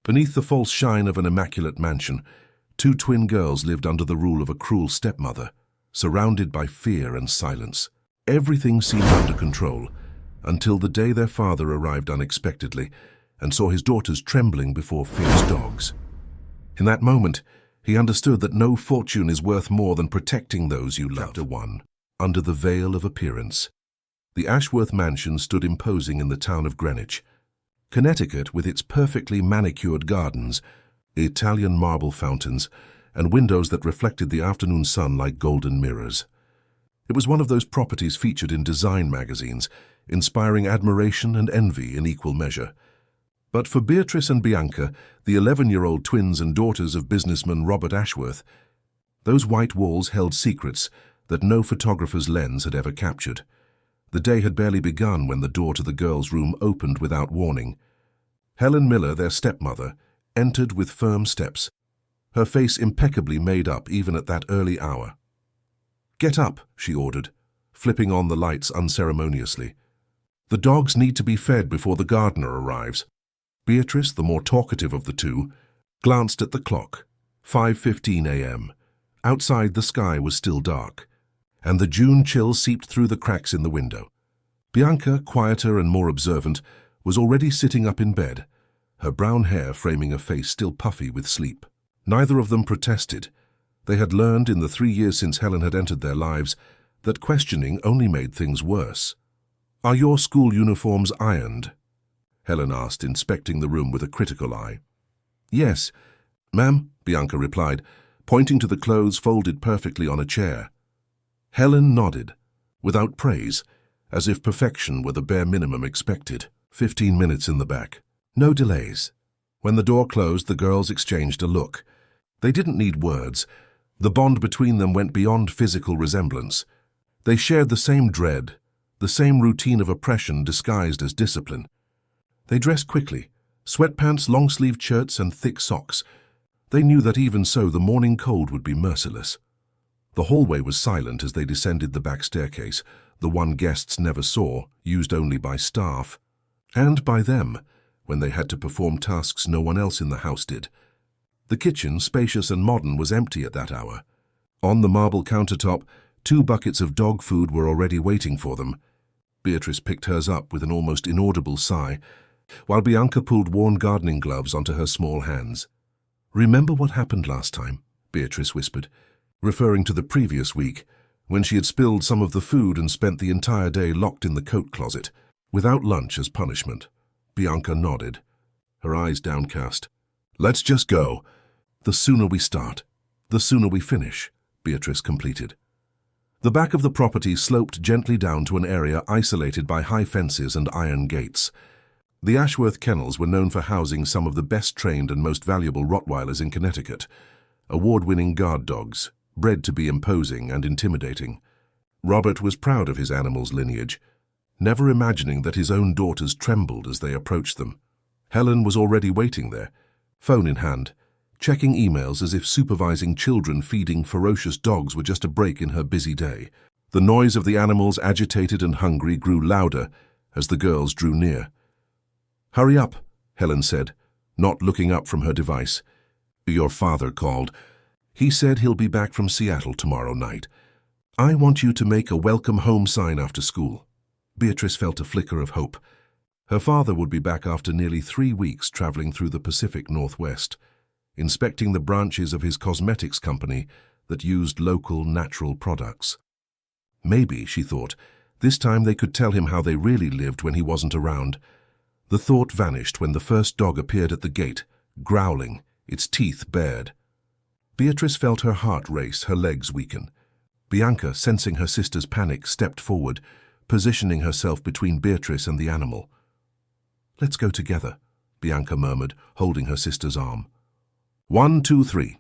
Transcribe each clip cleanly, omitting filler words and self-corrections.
Beneath the false shine of an immaculate mansion, two twin girls lived under the rule of a cruel stepmother, surrounded by fear and silence. Everything seemed under control, until the day their father arrived unexpectedly and saw his daughters trembling before fierce dogs. In that moment, he understood that no fortune is worth more than protecting those you love. Chapter 1. Under the veil of appearance. The Ashworth mansion stood imposing in the town of Greenwich, Connecticut, with its perfectly manicured gardens, Italian marble fountains, and windows that reflected the afternoon sun like golden mirrors. It was one of those properties featured in design magazines, inspiring admiration and envy in equal measure. But for Beatrice and Bianca, the 11-year-old twins and daughters of businessman Robert Ashworth, those white walls held secrets that no photographer's lens had ever captured. The day had barely begun when the door to the girls' room opened without warning. Helen Miller, their stepmother, entered with firm steps, her face impeccably made up even at that early hour. "Get up," she ordered, flipping on the lights unceremoniously. "The dogs need to be fed before the gardener arrives." Beatrice, the more talkative of the two, glanced at the clock. 5:15 a.m. Outside, the sky was still dark, and the June chill seeped through the cracks in the window. Bianca, quieter and more observant, was already sitting up in bed, her brown hair framing a face still puffy with sleep. Neither of them protested. They had learned in the 3 years since Helen had entered their lives that questioning only made things worse. "Are your school uniforms ironed?" Helen asked, inspecting the room with a critical eye. "Yes, ma'am," Bianca replied, pointing to the clothes folded perfectly on a chair. Helen nodded, without praise, as if perfection were the bare minimum expected. 15 minutes in the back. No delays. When the door closed, the girls exchanged a look. They didn't need words. The bond between them went beyond physical resemblance. They shared the same dread, the same routine of oppression disguised as discipline. They dressed quickly, sweatpants, long-sleeved shirts, and thick socks. They knew that even so the morning cold would be merciless. The hallway was silent as they descended the back staircase, the one guests never saw, used only by staff. And by them, when they had to perform tasks no one else in the house did. The kitchen, spacious and modern, was empty at that hour. On the marble countertop, 2 buckets of dog food were already waiting for them. Beatrice picked hers up with an almost inaudible sigh, while Bianca pulled worn gardening gloves onto her small hands. "Remember what happened last time?" Beatrice whispered, referring to the previous week, when she had spilled some of the food and spent the entire day locked in the coat closet, without lunch as punishment. Bianca nodded, her eyes downcast. "Let's just go. The sooner we start, the sooner we finish," Beatrice completed. The back of the property sloped gently down to an area isolated by high fences and iron gates. The Ashworth kennels were known for housing some of the best-trained and most valuable Rottweilers in Connecticut, award-winning guard dogs, bred to be imposing and intimidating. Robert was proud of his animals' lineage, never imagining that his own daughters trembled as they approached them. Helen was already waiting there, phone in hand, checking emails as if supervising children feeding ferocious dogs were just a break in her busy day. The noise of the animals, agitated and hungry, grew louder as the girls drew near. "Hurry up," Helen said, not looking up from her device. "Your father called. He said he'll be back from Seattle tomorrow night. I want you to make a welcome home sign after school." Beatrice felt a flicker of hope. Her father would be back after nearly 3 weeks traveling through the Pacific Northwest, inspecting the branches of his cosmetics company that used local natural products. Maybe, she thought, this time they could tell him how they really lived when he wasn't around. The thought vanished when the first dog appeared at the gate, growling, its teeth bared. Beatrice felt her heart race, her legs weaken. Bianca, sensing her sister's panic, stepped forward, positioning herself between Beatrice and the animal. "Let's go together," Bianca murmured, holding her sister's arm. 1, 2, 3.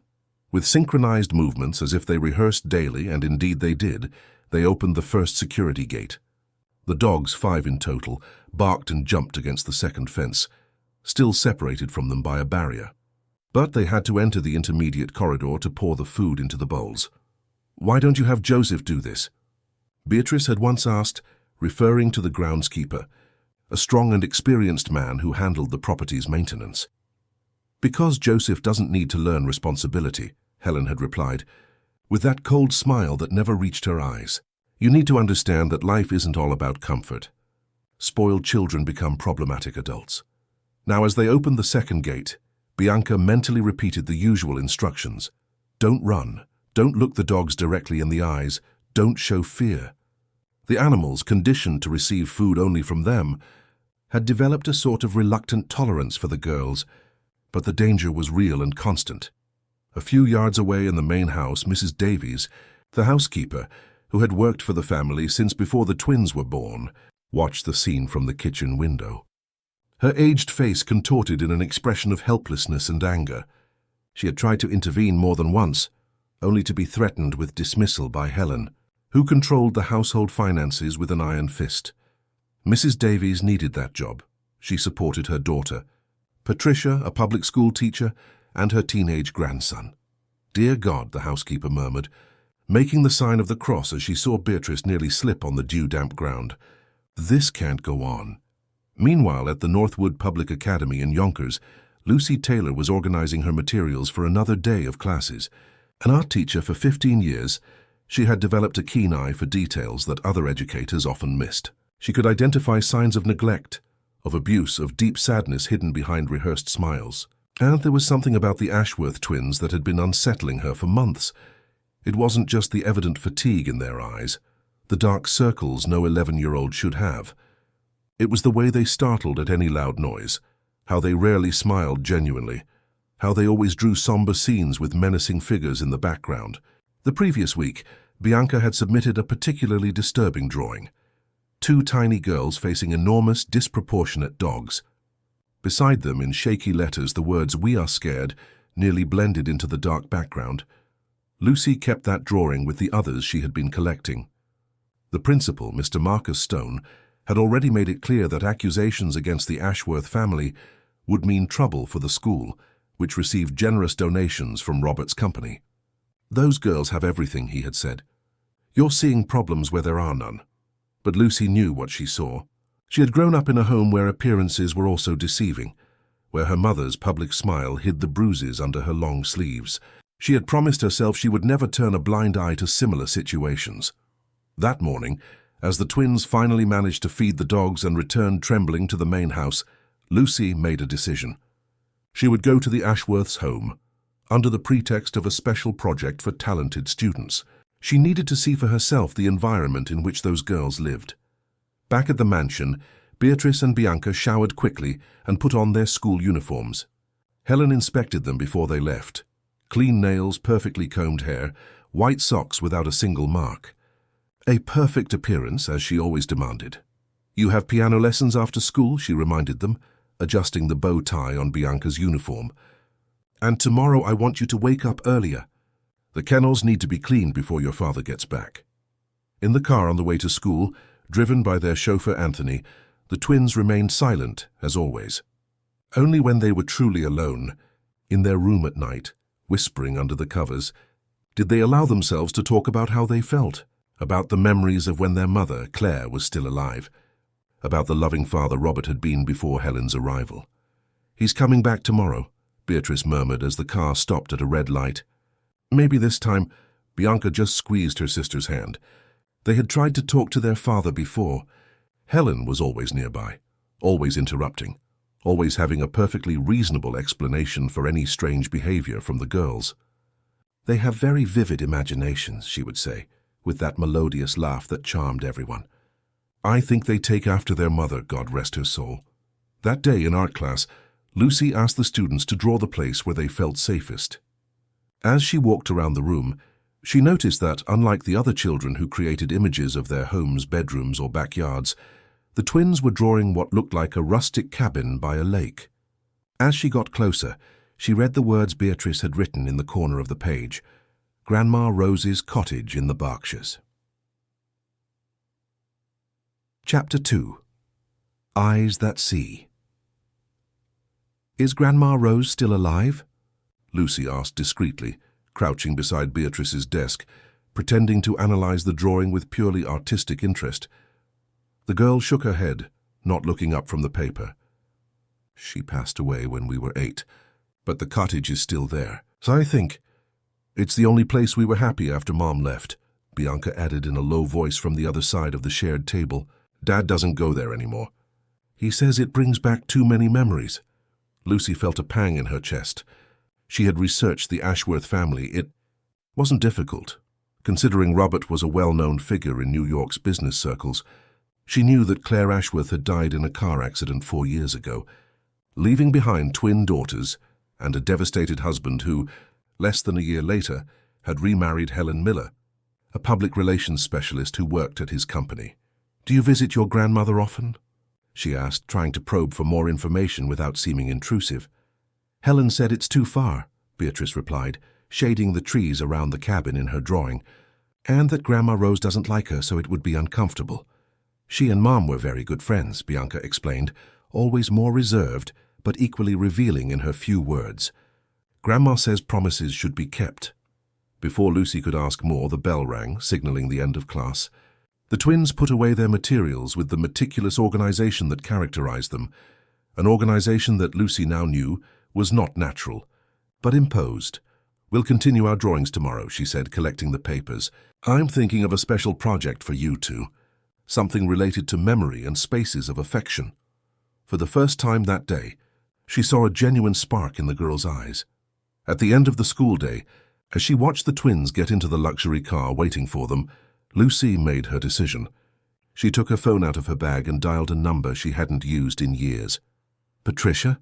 With synchronized movements as if they rehearsed daily, and indeed they did, they opened the first security gate. The dogs, 5 in total, barked and jumped against the second fence, still separated from them by a barrier. But they had to enter the intermediate corridor to pour the food into the bowls. "Why don't you have Joseph do this?" Beatrice had once asked, referring to the groundskeeper, a strong and experienced man who handled the property's maintenance. "Because Joseph doesn't need to learn responsibility," Helen had replied, with that cold smile that never reached her eyes. "You need to understand that life isn't all about comfort. Spoiled children become problematic adults." Now, as they opened the second gate, Bianca mentally repeated the usual instructions. Don't run. Don't look the dogs directly in the eyes. Don't show fear. The animals, conditioned to receive food only from them, had developed a sort of reluctant tolerance for the girls, but the danger was real and constant. A few yards away in the main house, Mrs. Davies, the housekeeper, who had worked for the family since before the twins were born, watched the scene from the kitchen window. Her aged face contorted in an expression of helplessness and anger. She had tried to intervene more than once, only to be threatened with dismissal by Helen, who controlled the household finances with an iron fist. Mrs. Davies needed that job. She supported her daughter, Patricia, a public school teacher, and her teenage grandson. "Dear God," the housekeeper murmured, making the sign of the cross as she saw Beatrice nearly slip on the dew-damp ground. "This can't go on." Meanwhile, at the Northwood Public Academy in Yonkers, Lucy Taylor was organizing her materials for another day of classes. An art teacher for 15 years, she had developed a keen eye for details that other educators often missed. She could identify signs of neglect, of abuse, of deep sadness hidden behind rehearsed smiles. And there was something about the Ashworth twins that had been unsettling her for months. It wasn't just the evident fatigue in their eyes, the dark circles no 11-year-old should have. It was the way they startled at any loud noise, how they rarely smiled genuinely, how they always drew somber scenes with menacing figures in the background. The previous week, Bianca had submitted a particularly disturbing drawing. 2 tiny girls facing enormous, disproportionate dogs. Beside them, in shaky letters, the words "We are scared" nearly blended into the dark background. Lucy kept that drawing with the others she had been collecting. The principal, Mr. Marcus Stone, had already made it clear that accusations against the Ashworth family would mean trouble for the school, which received generous donations from Robert's company. "Those girls have everything," he had said. "You're seeing problems where there are none." But Lucy knew what she saw. She had grown up in a home where appearances were also deceiving, where her mother's public smile hid the bruises under her long sleeves. She had promised herself she would never turn a blind eye to similar situations. That morning, as the twins finally managed to feed the dogs and returned trembling to the main house, Lucy made a decision. She would go to the Ashworths' home, under the pretext of a special project for talented students. She needed to see for herself the environment in which those girls lived. Back at the mansion, Beatrice and Bianca showered quickly and put on their school uniforms. Helen inspected them before they left. Clean nails, perfectly combed hair, white socks without a single mark. A perfect appearance, as she always demanded. "You have piano lessons after school," she reminded them, adjusting the bow tie on Bianca's uniform. "And tomorrow I want you to wake up earlier. The kennels need to be cleaned before your father gets back." In the car on the way to school, driven by their chauffeur Anthony, the twins remained silent, as always. Only when they were truly alone, in their room at night, whispering under the covers, did they allow themselves to talk about how they felt, about the memories of when their mother, Claire, was still alive, about the loving father Robert had been before Helen's arrival. "He's coming back tomorrow," Beatrice murmured as the car stopped at a red light. Maybe this time, Bianca just squeezed her sister's hand. They had tried to talk to their father before. Helen was always nearby, always interrupting, always having a perfectly reasonable explanation for any strange behavior from the girls. "They have very vivid imaginations," she would say, with that melodious laugh that charmed everyone. "I think they take after their mother, God rest her soul." That day in art class, Lucy asked the students to draw the place where they felt safest. As she walked around the room, she noticed that, unlike the other children who created images of their homes, bedrooms, or backyards, the twins were drawing what looked like a rustic cabin by a lake. As she got closer, she read the words Beatrice had written in the corner of the page: "Grandma Rose's cottage in the Berkshires." Chapter 2. Eyes That See. "Is Grandma Rose still alive?" Lucy asked discreetly, crouching beside Beatrice's desk, pretending to analyze the drawing with purely artistic interest. The girl shook her head, not looking up from the paper. "She passed away when we were 8. but the cottage is still there. So I think it's the only place we were happy after Mom left, Bianca added in a low voice from the other side of the shared table. Dad doesn't go there anymore. He says it brings back too many memories. Lucy felt a pang in her chest. She had researched the Ashworth family. It wasn't difficult. Considering Robert was a well-known figure in New York's business circles, she knew that Claire Ashworth had died in a car accident 4 years ago, leaving behind twin daughters and a devastated husband who, less than a year later, had remarried Helen Miller, a public relations specialist who worked at his company. "Do you visit your grandmother often?" she asked, trying to probe for more information without seeming intrusive. "Helen said it's too far," Beatrice replied, shading the trees around the cabin in her drawing, "and that Grandma Rose doesn't like her, so it would be uncomfortable." She and Mom were very good friends, Bianca explained, always more reserved, but equally revealing in her few words. "Grandma says promises should be kept." Before Lucy could ask more, the bell rang, signaling the end of class. The twins put away their materials with the meticulous organization that characterized them, an organization that Lucy now knew was not natural, but imposed. "We'll continue our drawings tomorrow," she said, collecting the papers. "I'm thinking of a special project for you two, something related to memory and spaces of affection." For the first time that day, she saw a genuine spark in the girl's eyes. At the end of the school day, as she watched the twins get into the luxury car waiting for them, Lucy made her decision. She took her phone out of her bag and dialed a number she hadn't used in years. "Patricia?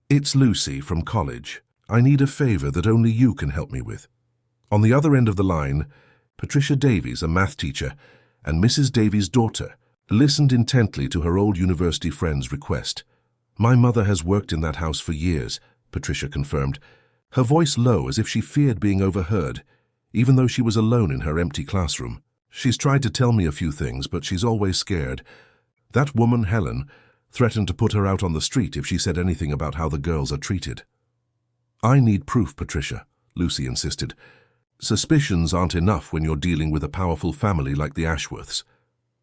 It's Lucy from college. I need a favor that only you can help me with." On the other end of the line, Patricia Davies, a math teacher, and Mrs. Davies' daughter, listened intently to her old university friend's request. "My mother has worked in that house for years," Patricia confirmed, her voice low as if she feared being overheard, even though she was alone in her empty classroom. "She's tried to tell me a few things, but she's always scared. That woman, Helen, threatened to put her out on the street if she said anything about how the girls are treated." "I need proof, Patricia," Lucy insisted. "Suspicions aren't enough when you're dealing with a powerful family like the Ashworths."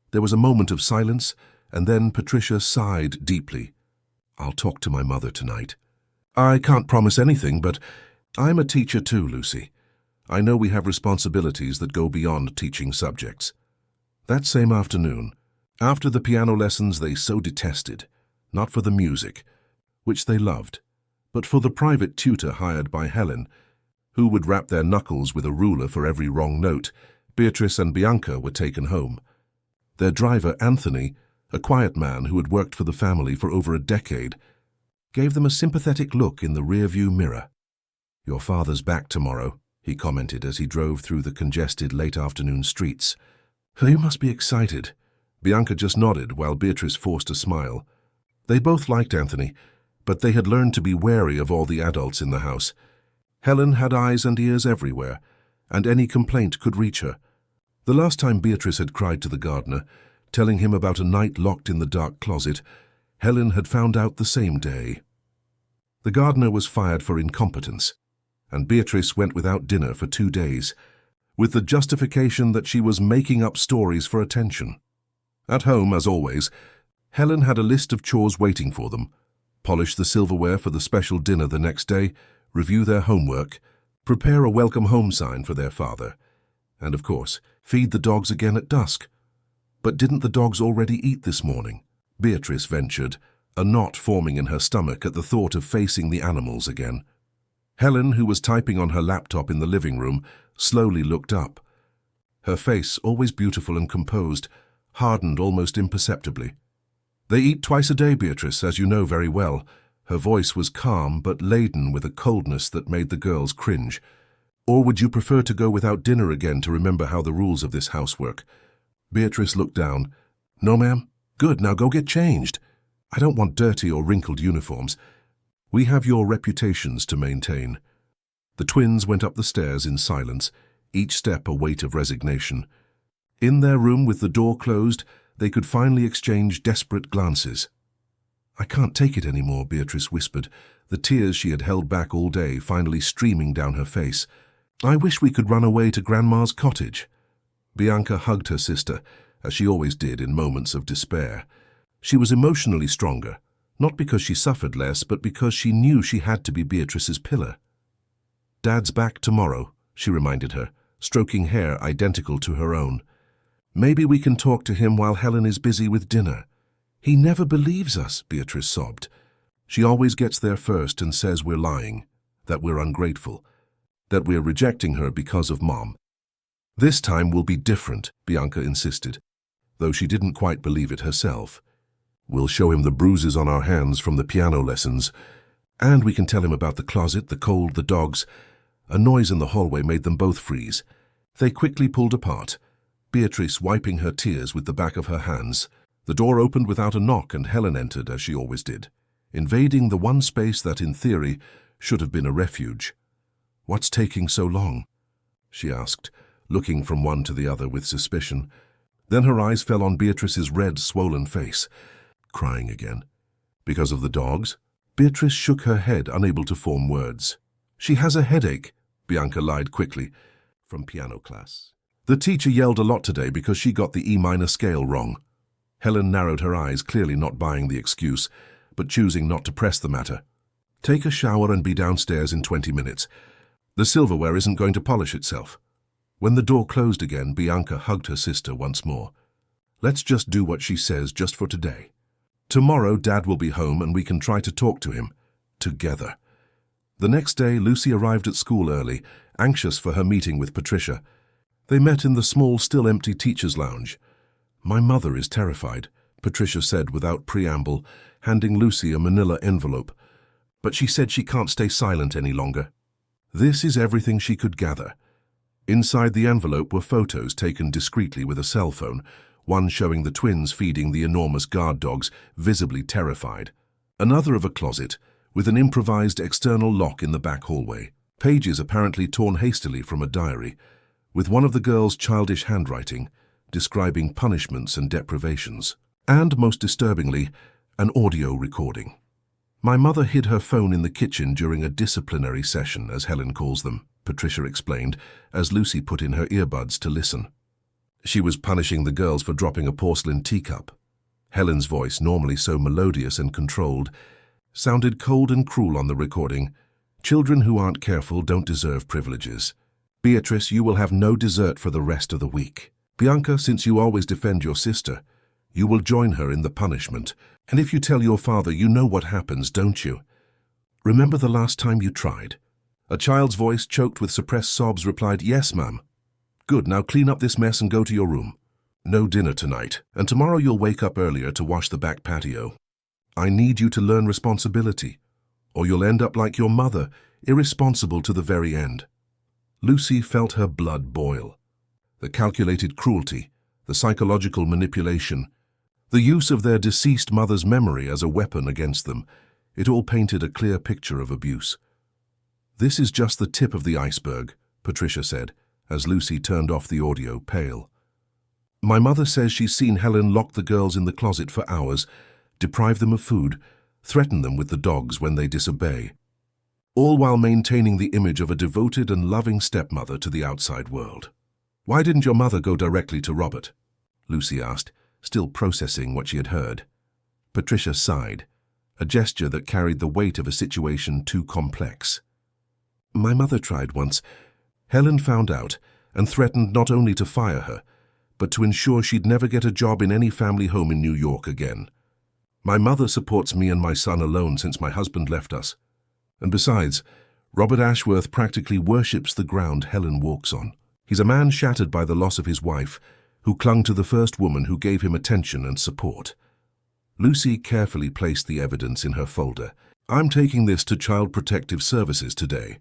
There was a moment of silence, and then Patricia sighed deeply. "I'll talk to my mother tonight." "I can't promise anything, but I'm a teacher too, Lucy. I know we have responsibilities that go beyond teaching subjects." That same afternoon, after the piano lessons they so detested, not for the music, which they loved, but for the private tutor hired by Helen, who would rap their knuckles with a ruler for every wrong note, Beatrice and Bianca were taken home. Their driver, Anthony, a quiet man who had worked for the family for over a decade, gave them a sympathetic look in the rearview mirror. "Your father's back tomorrow," he commented as he drove through the congested late-afternoon streets. "You must be excited." Bianca just nodded while Beatrice forced a smile. They both liked Anthony, but they had learned to be wary of all the adults in the house. Helen had eyes and ears everywhere, and any complaint could reach her. The last time Beatrice had cried to the gardener, telling him about a night locked in the dark closet, Helen had found out the same day. The gardener was fired for incompetence, and Beatrice went without dinner for 2 days, with the justification that she was making up stories for attention. At home, as always, Helen had a list of chores waiting for them: polish the silverware for the special dinner the next day, review their homework, prepare a welcome home sign for their father, and, of course, feed the dogs again at dusk. But didn't the dogs already eat this morning? Beatrice ventured, a knot forming in her stomach at the thought of facing the animals again. Helen, who was typing on her laptop in the living room, slowly looked up. Her face, always beautiful and composed, hardened almost imperceptibly. "They eat twice a day, Beatrice, as you know very well." Her voice was calm but laden with a coldness that made the girls cringe. "Or would you prefer to go without dinner again to remember how the rules of this house work?" Beatrice looked down. "No, ma'am." "Good, now go get changed." "I don't want dirty or wrinkled uniforms. We have your reputations to maintain." The twins went up the stairs in silence, each step a weight of resignation. In their room with the door closed, they could finally exchange desperate glances. "I can't take it anymore," Beatrice whispered, the tears she had held back all day finally streaming down her face. "I wish we could run away to Grandma's cottage." Bianca hugged her sister, as she always did in moments of despair. She was emotionally stronger, Not because she suffered less, but because she knew she had to be Beatrice's pillar. "Dad's back tomorrow," she reminded her, stroking hair identical to her own. "Maybe we can talk to him while Helen is busy with dinner." "He never believes us," Beatrice sobbed. "She always gets there first and says we're lying, that we're ungrateful, that we're rejecting her because of Mom." "This time will be different," Bianca insisted, though she didn't quite believe it herself. "We'll show him the bruises on our hands from the piano lessons, and we can tell him about the closet, the cold, the dogs." A noise in the hallway made them both freeze. They quickly pulled apart, Beatrice wiping her tears with the back of her hands. The door opened without a knock and Helen entered, as she always did, invading the one space that, in theory, should have been a refuge. "What's taking so long?" she asked, looking from one to the other with suspicion. Then her eyes fell on Beatrice's red, swollen face. "Crying again? Because of the dogs?" Beatrice shook her head, unable to form words. "She has a headache," Bianca lied quickly. "From piano class. The teacher yelled a lot today because she got the E minor scale wrong." Helen narrowed her eyes, clearly not buying the excuse, but choosing not to press the matter. "Take a shower and be downstairs in 20 minutes. The silverware isn't going to polish itself." When the door closed again, Bianca hugged her sister once more. "Let's just do what she says just for today. Tomorrow Dad will be home and we can try to talk to him. Together." The next day, Lucy arrived at school early, anxious for her meeting with Patricia. They met in the small, still empty teacher's lounge. "My mother is terrified," Patricia said without preamble, handing Lucy a manila envelope. "But she said she can't stay silent any longer." This is everything she could gather. Inside the envelope were photos taken discreetly with a cell phone, one showing the twins feeding the enormous guard dogs, visibly terrified. Another of a closet, with an improvised external lock in the back hallway. Pages apparently torn hastily from a diary, with one of the girls' childish handwriting, describing punishments and deprivations. And, most disturbingly, an audio recording. "My mother hid her phone in the kitchen during a disciplinary session, as Helen calls them," Patricia explained, as Lucy put in her earbuds to listen. "She was punishing the girls for dropping a porcelain teacup." Helen's voice, normally so melodious and controlled, sounded cold and cruel on the recording. "Children who aren't careful don't deserve privileges. Beatrice, you will have no dessert for the rest of the week. Bianca, since you always defend your sister, you will join her in the punishment. And if you tell your father, you know what happens, don't you? Remember the last time you tried?" A child's voice, choked with suppressed sobs, replied, "Yes, ma'am." "Good, now clean up this mess and go to your room. No dinner tonight, and tomorrow you'll wake up earlier to wash the back patio. I need you to learn responsibility, or you'll end up like your mother, irresponsible to the very end." Lucy felt her blood boil. The calculated cruelty, the psychological manipulation, the use of their deceased mother's memory as a weapon against them, it all painted a clear picture of abuse. "This is just the tip of the iceberg," Patricia said, as Lucy turned off the audio, pale. "My mother says she's seen Helen lock the girls in the closet for hours, deprive them of food, threaten them with the dogs when they disobey, all while maintaining the image of a devoted and loving stepmother to the outside world." "Why didn't your mother go directly to Robert?" Lucy asked, still processing what she had heard. Patricia sighed, a gesture that carried the weight of a situation too complex. "My mother tried once. Helen found out and threatened not only to fire her, but to ensure she'd never get a job in any family home in New York again. My mother supports me and my son alone since my husband left us. And besides, Robert Ashworth practically worships the ground Helen walks on. He's a man shattered by the loss of his wife, who clung to the first woman who gave him attention and support." Lucy carefully placed the evidence in her folder. "I'm taking this to Child Protective Services today.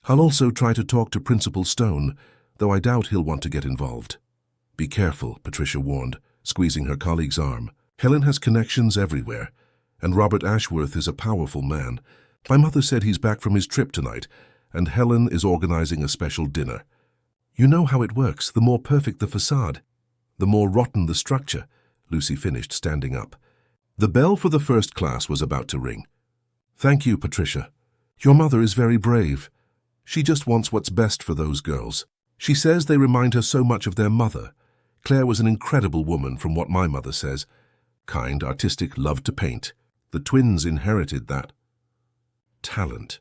I'll also try to talk to Principal Stone, though I doubt he'll want to get involved." "Be careful," Patricia warned, squeezing her colleague's arm. "Helen has connections everywhere, and Robert Ashworth is a powerful man. My mother said he's back from his trip tonight, and Helen is organizing a special dinner. You know how it works. The more perfect the facade, the more rotten the structure," Lucy finished, standing up. The bell for the first class was about to ring. "Thank you, Patricia. Your mother is very brave. She just wants what's best for those girls. She says they remind her so much of their mother. Claire was an incredible woman, from what my mother says. Kind, artistic, loved to paint." The twins inherited that talent.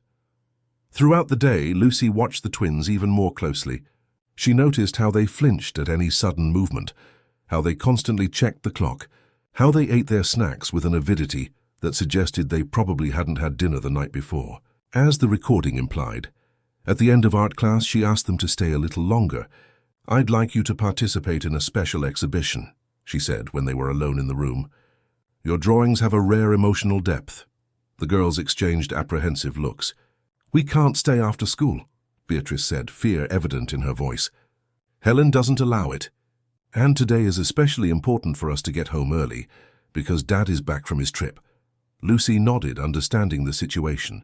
Throughout the day, Lucy watched the twins even more closely. She noticed how they flinched at any sudden movement, how they constantly checked the clock, how they ate their snacks with an avidity that suggested they probably hadn't had dinner the night before. As the recording implied, at the end of art class, she asked them to stay a little longer. "I'd like you to participate in a special exhibition," she said when they were alone in the room. "Your drawings have a rare emotional depth." The girls exchanged apprehensive looks. "We can't stay after school," Beatrice said, fear evident in her voice. "Helen doesn't allow it. And today is especially important for us to get home early, because Dad is back from his trip." Lucy nodded, understanding the situation.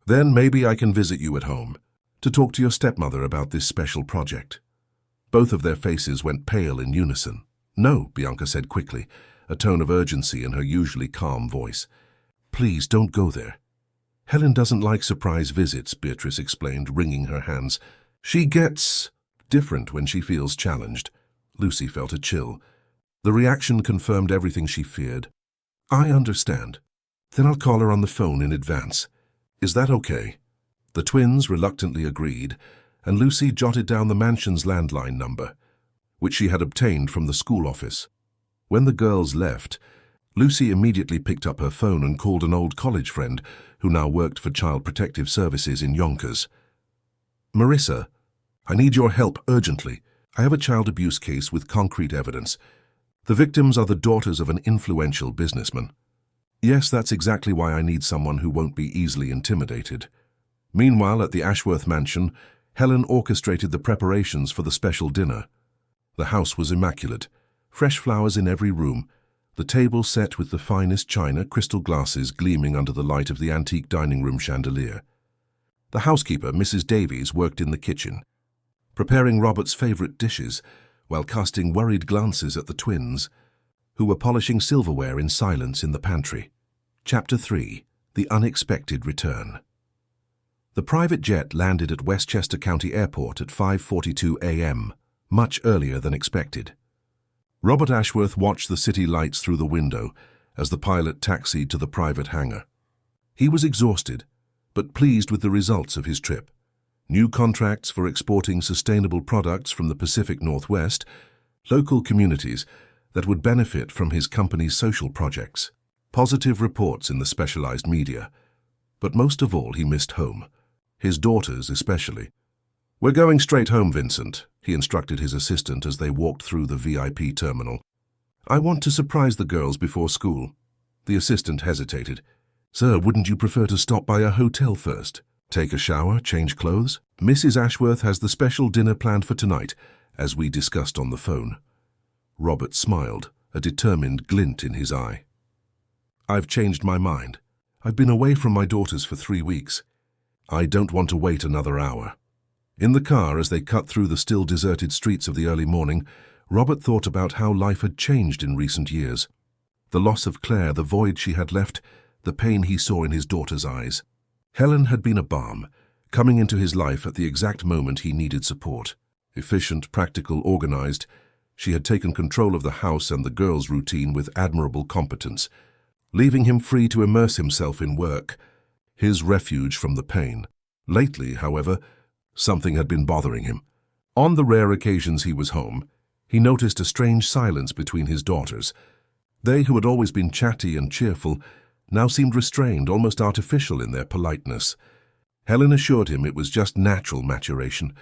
"Then maybe I can visit you at home, to talk to your stepmother about this special project." Both of their faces went pale in unison. "No," Bianca said quickly, a tone of urgency in her usually calm voice. "Please don't go there." "Helen doesn't like surprise visits," Beatrice explained, wringing her hands. "She gets different when she feels challenged." Lucy felt a chill. The reaction confirmed everything she feared. "I understand. Then I'll call her on the phone in advance. Is that okay?" The twins reluctantly agreed, and Lucy jotted down the mansion's landline number, which she had obtained from the school office. When the girls left, Lucy immediately picked up her phone and called an old college friend who now worked for Child Protective Services in Yonkers. "Marissa, I need your help urgently. I have a child abuse case with concrete evidence. The victims are the daughters of an influential businessman." "Yes, that's exactly why I need someone who won't be easily intimidated." Meanwhile, at the Ashworth mansion, Helen orchestrated the preparations for the special dinner. The house was immaculate, fresh flowers in every room, the table set with the finest china, crystal glasses gleaming under the light of the antique dining room chandelier. The housekeeper, Mrs. Davies, worked in the kitchen, preparing Robert's favorite dishes while casting worried glances at the twins, who were polishing silverware in silence in the pantry. Chapter 3. The Unexpected Return. The private jet landed at Westchester County Airport at 5:42 a.m., much earlier than expected. Robert Ashworth watched the city lights through the window as the pilot taxied to the private hangar. He was exhausted, but pleased with the results of his trip. New contracts for exporting sustainable products from the Pacific Northwest, local communities that would benefit from his company's social projects, positive reports in the specialized media. But most of all, he missed home, his daughters especially. "We're going straight home, Vincent," he instructed his assistant as they walked through the VIP terminal. "I want to surprise the girls before school." The assistant hesitated. "Sir, wouldn't you prefer to stop by a hotel first? Take a shower, change clothes? Mrs. Ashworth has the special dinner planned for tonight, as we discussed on the phone." Robert smiled, a determined glint in his eye. "I've changed my mind. I've been away from my daughters for 3 weeks. I don't want to wait another hour." In the car, as they cut through the still deserted streets of the early morning, Robert thought about how life had changed in recent years. The loss of Claire, the void she had left, the pain he saw in his daughter's eyes. Helen had been a balm, coming into his life at the exact moment he needed support. Efficient, practical, organized, she had taken control of the house and the girls' routine with admirable competence, leaving him free to immerse himself in work, his refuge from the pain. Lately, however, something had been bothering him. On the rare occasions he was home, he noticed a strange silence between his daughters. They, who had always been chatty and cheerful, now seemed restrained, almost artificial in their politeness. Helen assured him it was just natural maturation,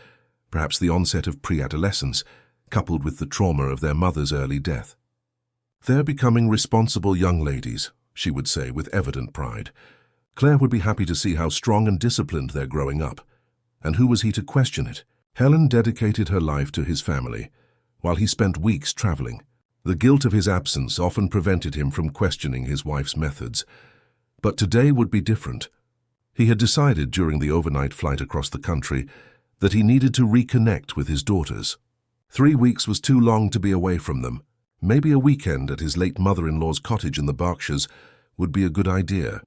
perhaps the onset of pre-adolescence, coupled with the trauma of their mother's early death. "They're becoming responsible young ladies," she would say with evident pride. Claire would be happy to see how strong and disciplined they're growing up. And who was he to question it? Helen dedicated her life to his family, while he spent weeks traveling. The guilt of his absence often prevented him from questioning his wife's methods. But today would be different. He had decided during the overnight flight across the country that he needed to reconnect with his daughters. 3 weeks was too long to be away from them. Maybe a weekend at his late mother-in-law's cottage in the Berkshires would be a good idea.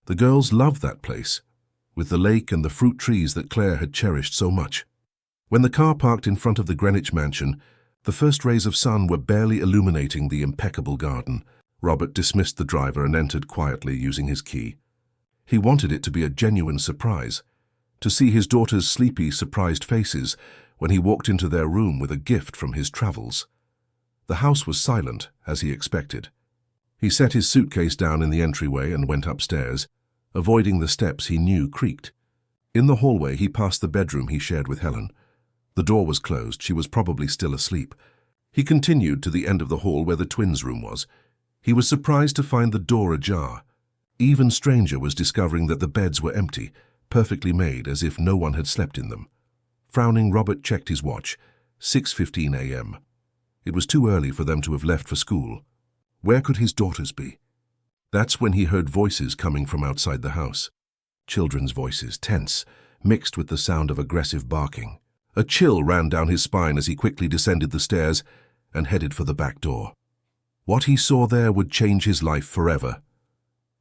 The girls loved that place, with the lake and the fruit trees that Claire had cherished so much. When the car parked in front of the Greenwich mansion, the first rays of sun were barely illuminating the impeccable garden. Robert dismissed the driver and entered quietly using his key. He wanted it to be a genuine surprise, to see his daughter's sleepy, surprised faces when he walked into their room with a gift from his travels. The house was silent, as he expected. He set his suitcase down in the entryway and went upstairs, avoiding the steps he knew creaked. In the hallway, he passed the bedroom he shared with Helen. The door was closed. She was probably still asleep. He continued to the end of the hall where the twins' room was. He was surprised to find the door ajar. Even stranger was discovering that the beds were empty, perfectly made as if no one had slept in them. Frowning, Robert checked his watch. 6:15 a.m. It was too early for them to have left for school. Where could his daughters be? That's when he heard voices coming from outside the house. Children's voices, tense, mixed with the sound of aggressive barking. A chill ran down his spine as he quickly descended the stairs and headed for the back door. What he saw there would change his life forever.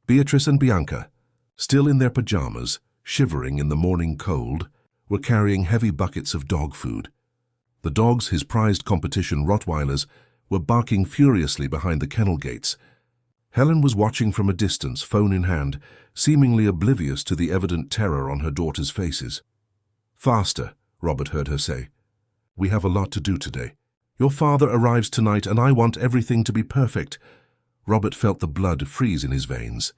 Beatrice and Bianca, still in their pajamas, shivering in the morning cold, were carrying heavy buckets of dog food. The dogs, his prized competition Rottweilers, were barking furiously behind the kennel gates. Helen was watching from a distance, phone in hand, seemingly oblivious to the evident terror on her daughters' faces. "Faster," Robert heard her say. "We have a lot to do today. Your father arrives tonight and I want everything to be perfect." Robert felt the blood freeze in his veins.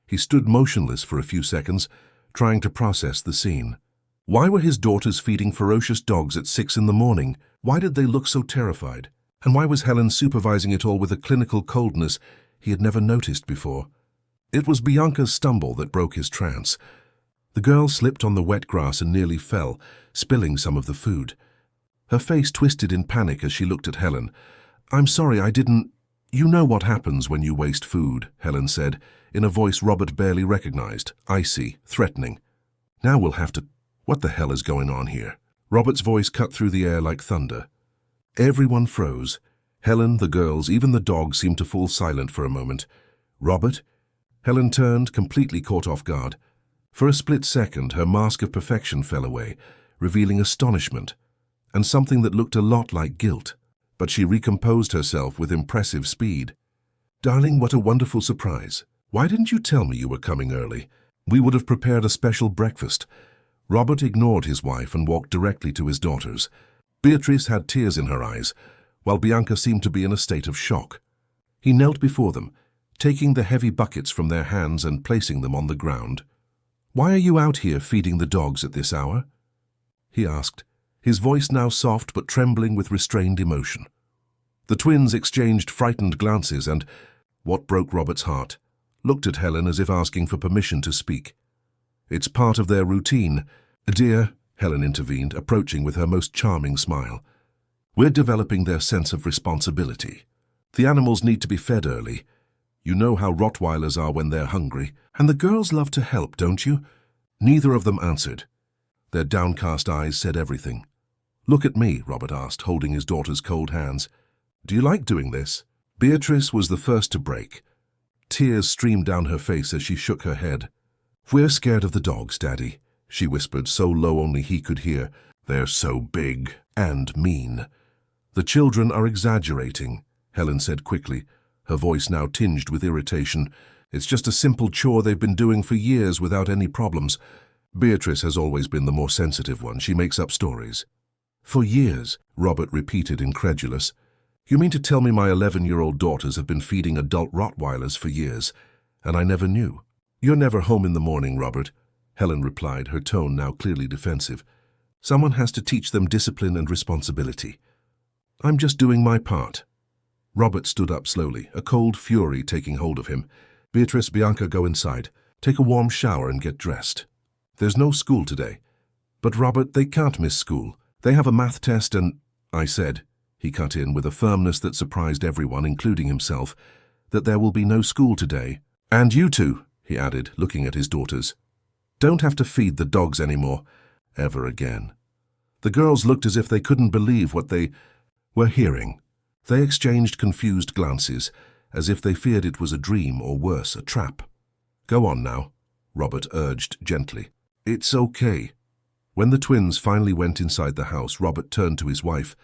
He stood motionless for a few seconds, trying to process the scene. Why were his daughters feeding ferocious dogs at 6 in the morning? Why did they look so terrified? And why was Helen supervising it all with a clinical coldness he had never noticed before? It was Bianca's stumble that broke his trance. The girl slipped on the wet grass and nearly fell, spilling some of the food. Her face twisted in panic as she looked at Helen. "I'm sorry, I didn't—" "You know what happens when you waste food," Helen said, in a voice Robert barely recognized, icy, threatening. "Now we'll have to— What the hell is going on here?" Robert's voice cut through the air like thunder. Everyone froze. Helen, the girls, even the dog seemed to fall silent for a moment. "Robert?" Helen turned, completely caught off guard. For a split second, her mask of perfection fell away, revealing astonishment, and something that looked a lot like guilt. But she recomposed herself with impressive speed. "Darling, what a wonderful surprise. Why didn't you tell me you were coming early? We would have prepared a special breakfast." Robert ignored his wife and walked directly to his daughters. Beatrice had tears in her eyes, while Bianca seemed to be in a state of shock. He knelt before them, taking the heavy buckets from their hands and placing them on the ground. "Why are you out here feeding the dogs at this hour?" he asked, his voice now soft but trembling with restrained emotion. The twins exchanged frightened glances and, what broke Robert's heart, looked at Helen as if asking for permission to speak. "It's part of their routine. Dear," Helen intervened, approaching with her most charming smile. "We're developing their sense of responsibility. The animals need to be fed early. You know how Rottweilers are when they're hungry, and the girls love to help, don't you?" Neither of them answered. Their downcast eyes said everything. "Look at me," Robert asked, holding his daughter's cold hands. "Do you like doing this?" Beatrice was the first to break. Tears streamed down her face as she shook her head. "We're scared of the dogs, Daddy," she whispered, so low only he could hear. "They're so big and mean." "The children are exaggerating," Helen said quickly, her voice now tinged with irritation. "It's just a simple chore they've been doing for years without any problems. Beatrice has always been the more sensitive one. She makes up stories." "For years," Robert repeated, incredulous. "You mean to tell me my 11-year-old daughters have been feeding adult Rottweilers for years, and I never knew?" "You're never home in the morning, Robert," Helen replied, her tone now clearly defensive. "Someone has to teach them discipline and responsibility. I'm just doing my part." Robert stood up slowly, a cold fury taking hold of him. "Beatrice, Bianca, go inside. Take a warm shower and get dressed. There's no school today." "But Robert, they can't miss school. They have a math test and—" "I said," he cut in with a firmness that surprised everyone, including himself, "that there will be no school today. And you two," he added, looking at his daughters, "don't have to feed the dogs anymore, ever again." The girls looked as if they couldn't believe what they were hearing. They exchanged confused glances, as if they feared it was a dream or worse, a trap. "Go on now," Robert urged gently. "It's okay." When the twins finally went inside the house, Robert turned to his wife,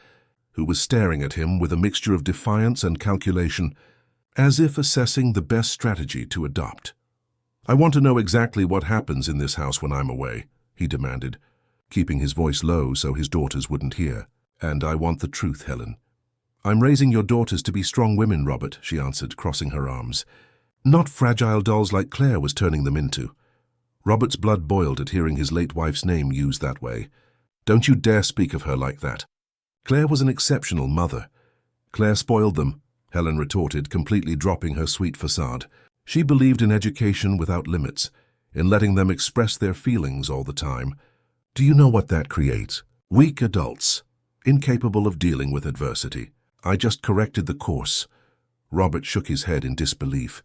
who was staring at him with a mixture of defiance and calculation. as if assessing the best strategy to adopt. "I want to know exactly what happens in this house when I'm away," he demanded, keeping his voice low so his daughters wouldn't hear. "And I want the truth, Helen." "I'm raising your daughters to be strong women, Robert," she answered, crossing her arms. "Not fragile dolls like Claire was turning them into." Robert's blood boiled at hearing his late wife's name used that way. "Don't you dare speak of her like that. Claire was an exceptional mother." "Claire spoiled them," Helen retorted, completely dropping her sweet facade. She believed in education without limits, in letting them express their feelings all the time. "Do you know what that creates? Weak adults, incapable of dealing with adversity. I just corrected the course." Robert shook his head in disbelief.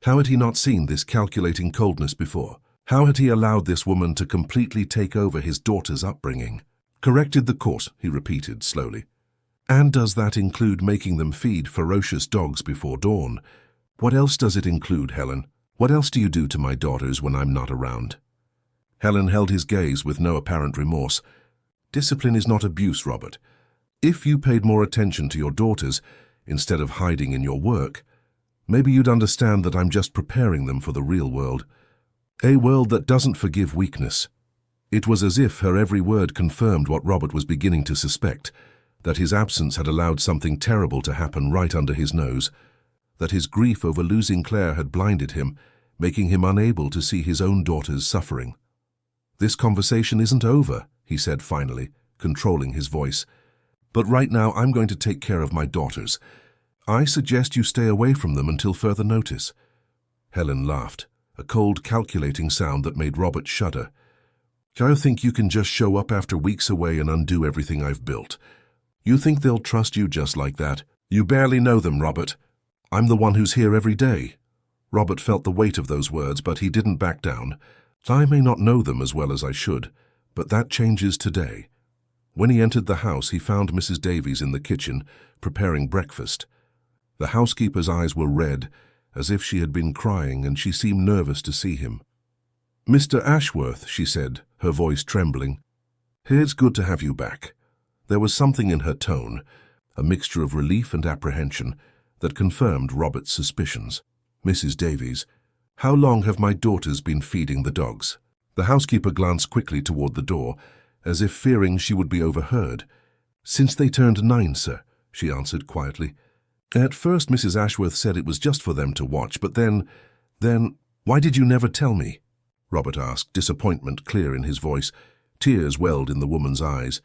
How had he not seen this calculating coldness before? How had he allowed this woman to completely take over his daughter's upbringing? "Corrected the course," he repeated slowly. "And does that include making them feed ferocious dogs before dawn? What else does it include, Helen? What else do you do to my daughters when I'm not around?" Helen held his gaze with no apparent remorse. "Discipline is not abuse, Robert. If you paid more attention to your daughters, instead of hiding in your work, maybe you'd understand that I'm just preparing them for the real world. A world that doesn't forgive weakness." It was as if her every word confirmed what Robert was beginning to suspect, that his absence had allowed something terrible to happen right under his nose, that his grief over losing Claire had blinded him, making him unable to see his own daughters suffering. "This conversation isn't over," he said finally, controlling his voice. "But right now I'm going to take care of my daughters. I suggest you stay away from them until further notice." Helen laughed, a cold, calculating sound that made Robert shudder. "I think you can just show up after weeks away and undo everything I've built. You think they'll trust you just like that? You barely know them, Robert. I'm the one who's here every day." Robert felt the weight of those words, but he didn't back down. "I may not know them as well as I should, but that changes today." When he entered the house, he found Mrs. Davies in the kitchen, preparing breakfast. The housekeeper's eyes were red, as if she had been crying, and she seemed nervous to see him. "Mr. Ashworth," she said, her voice trembling. "It's good to have you back." There was something in her tone, a mixture of relief and apprehension, that confirmed Robert's suspicions. "Mrs. Davies, how long have my daughters been feeding the dogs?" The housekeeper glanced quickly toward the door, as if fearing she would be overheard. "Since they turned 9, sir," she answered quietly. "At first Mrs. Ashworth said it was just for them to watch, but then, why did you never tell me?" Robert asked, disappointment clear in his voice. Tears welled in the woman's eyes.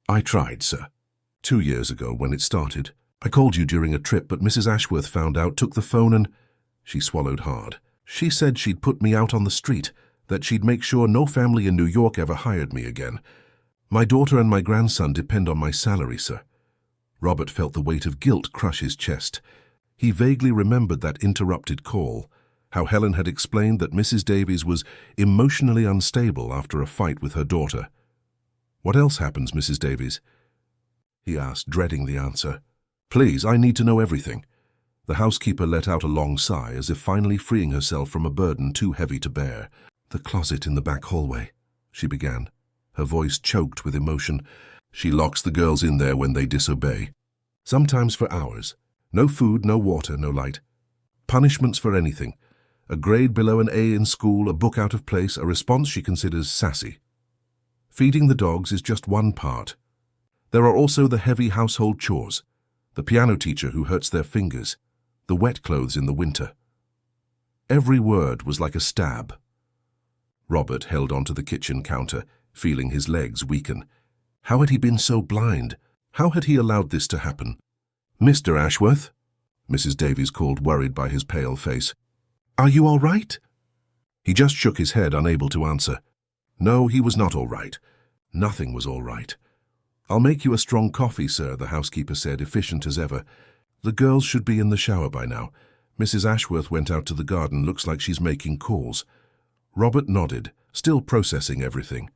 "I tried, sir. 2 years ago, when it started. I called you during a trip, but Mrs. Ashworth found out, took the phone and—" She swallowed hard. "She said she'd put me out on the street, that she'd make sure no family in New York ever hired me again. My daughter and my grandson depend on my salary, sir." Robert felt the weight of guilt crush his chest. He vaguely remembered that interrupted call, how Helen had explained that Mrs. Davies was emotionally unstable after a fight with her daughter. "What else happens, Mrs. Davies?" he asked, dreading the answer. "Please, I need to know everything." The housekeeper let out a long sigh, as if finally freeing herself from a burden too heavy to bear. "The closet in the back hallway," she began, her voice choked with emotion. "She locks the girls in there when they disobey. Sometimes for hours. No food, no water, no light. Punishments for anything. A grade below an A in school, a book out of place, a response she considers sassy. Feeding the dogs is just one part. There are also the heavy household chores, the piano teacher who hurts their fingers, the wet clothes in the winter." Every word was like a stab. Robert held onto the kitchen counter, feeling his legs weaken. How had he been so blind? How had he allowed this to happen? "Mr. Ashworth?" Mrs. Davies called, worried by his pale face. "Are you all right?" He just shook his head, unable to answer. No, he was not all right. Nothing was all right. "I'll make you a strong coffee, sir," the housekeeper said, efficient as ever. "The girls should be in the shower by now. Mrs. Ashworth went out to the garden. Looks like she's making calls." Robert nodded, still processing everything.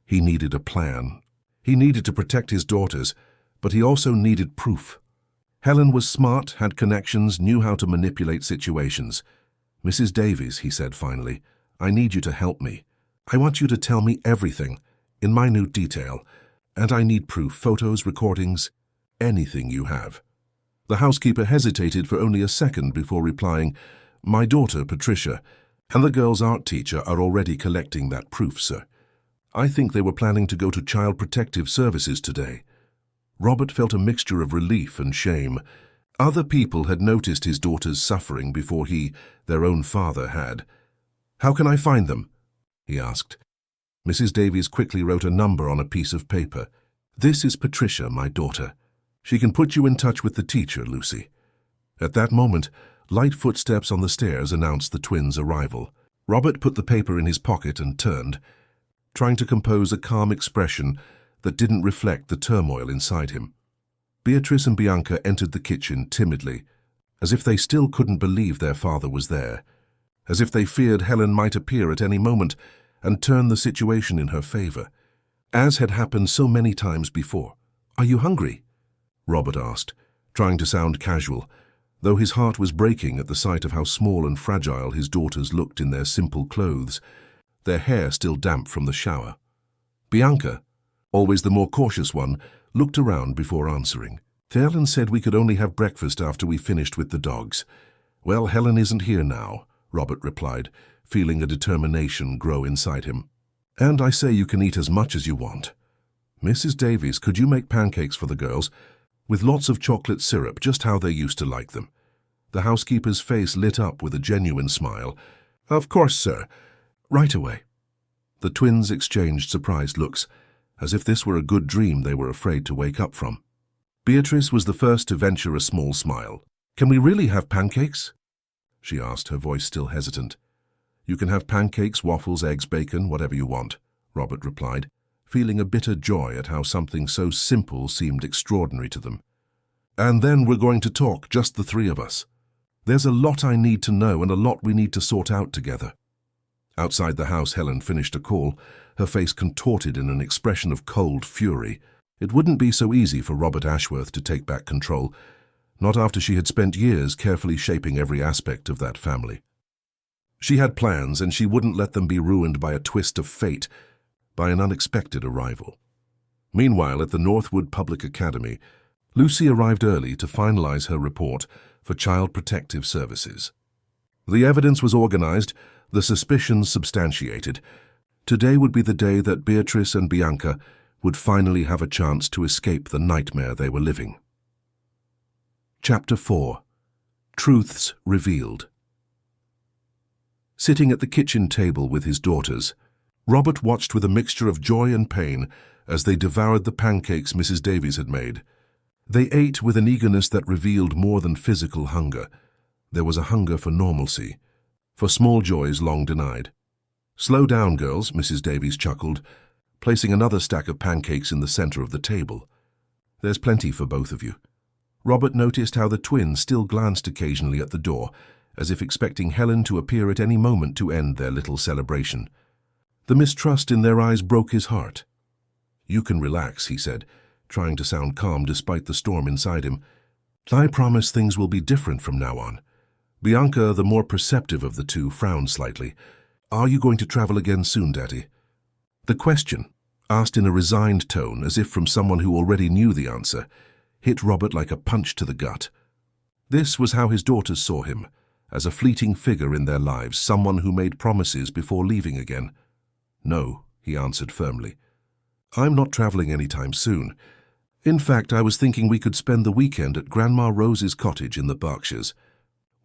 He needed a plan. He needed to protect his daughters, but he also needed proof. Helen was smart, had connections, knew how to manipulate situations. "Mrs. Davies," he said finally, "I need you to help me. I want you to tell me everything, in minute detail, and I need proof, photos, recordings, anything you have." The housekeeper hesitated for only a second before replying, "My daughter, Patricia, and the girl's art teacher are already collecting that proof, sir. I think they were planning to go to Child Protective Services today." Robert felt a mixture of relief and shame. Other people had noticed his daughter's suffering before he, their own father, had. "How can I find them?" he asked. Mrs. Davies quickly wrote a number on a piece of paper. "This is Patricia, my daughter. She can put you in touch with the teacher, Lucy." At that moment, light footsteps on the stairs announced the twins' arrival. Robert put the paper in his pocket and turned, trying to compose a calm expression that didn't reflect the turmoil inside him. Beatrice and Bianca entered the kitchen timidly, as if they still couldn't believe their father was there, as if they feared Helen might appear at any moment and turn the situation in her favor, as had happened so many times before. "Are you hungry?" Robert asked, trying to sound casual, though his heart was breaking at the sight of how small and fragile his daughters looked in their simple clothes, their hair still damp from the shower. Bianca, always the more cautious one, looked around before answering. "Helen said we could only have breakfast after we finished with the dogs." "Well, Helen isn't here now," Robert replied, feeling a determination grow inside him. "And I say you can eat as much as you want. Mrs. Davies, could you make pancakes for the girls, with lots of chocolate syrup, just how they used to like them?" The housekeeper's face lit up with a genuine smile. "Of course, sir. Right away." The twins exchanged surprised looks, as if this were a good dream they were afraid to wake up from. Beatrice was the first to venture a small smile. "Can we really have pancakes?" she asked, her voice still hesitant. "You can have pancakes, waffles, eggs, bacon, whatever you want," Robert replied, feeling a bitter joy at how something so simple seemed extraordinary to them. "And then we're going to talk, just the three of us. There's a lot I need to know and a lot we need to sort out together." Outside the house, Helen finished a call, her face contorted in an expression of cold fury. It wouldn't be so easy for Robert Ashworth to take back control, not after she had spent years carefully shaping every aspect of that family. She had plans, and she wouldn't let them be ruined by a twist of fate, by an unexpected arrival. Meanwhile, at the Northwood Public Academy, Lucy arrived early to finalize her report for Child Protective Services. The evidence was organized, the suspicions substantiated. Today would be the day that Beatrice and Bianca would finally have a chance to escape the nightmare they were living. Chapter 4. Truths Revealed. Sitting at the kitchen table with his daughters, Robert watched with a mixture of joy and pain as they devoured the pancakes Mrs. Davies had made. They ate with an eagerness that revealed more than physical hunger. There was a hunger for normalcy, for small joys long denied. "Slow down, girls," Mrs. Davies chuckled, placing another stack of pancakes in the center of the table. "There's plenty for both of you." Robert noticed how the twins still glanced occasionally at the door, as if expecting Helen to appear at any moment to end their little celebration. The mistrust in their eyes broke his heart. "You can relax," he said, trying to sound calm despite the storm inside him. "I promise things will be different from now on." Bianca, the more perceptive of the two, frowned slightly. "Are you going to travel again soon, Daddy?" The question, asked in a resigned tone as if from someone who already knew the answer, hit Robert like a punch to the gut. This was how his daughters saw him, as a fleeting figure in their lives, someone who made promises before leaving again. "No," he answered firmly. "I'm not traveling anytime soon. In fact, I was thinking we could spend the weekend at Grandma Rose's cottage in the Berkshires.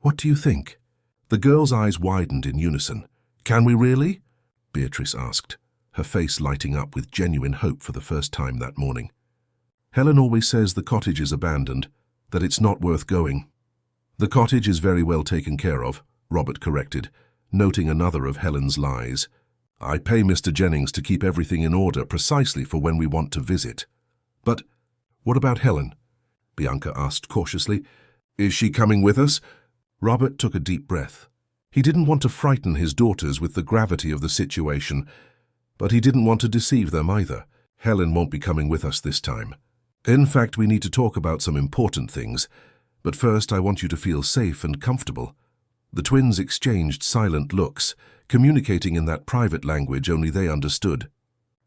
What do you think?" The girls' eyes widened in unison. "Can we really?" Beatrice asked, her face lighting up with genuine hope for the first time that morning. "Helen always says the cottage is abandoned, that it's not worth going." "The cottage is very well taken care of," Robert corrected, noting another of Helen's lies. "I pay Mr. Jennings to keep everything in order precisely for when we want to visit." "But what about Helen?" Bianca asked cautiously. "Is she coming with us?" Robert took a deep breath. He didn't want to frighten his daughters with the gravity of the situation, but he didn't want to deceive them either. "Helen won't be coming with us this time. In fact, we need to talk about some important things, but first I want you to feel safe and comfortable." The twins exchanged silent looks, communicating in that private language only they understood.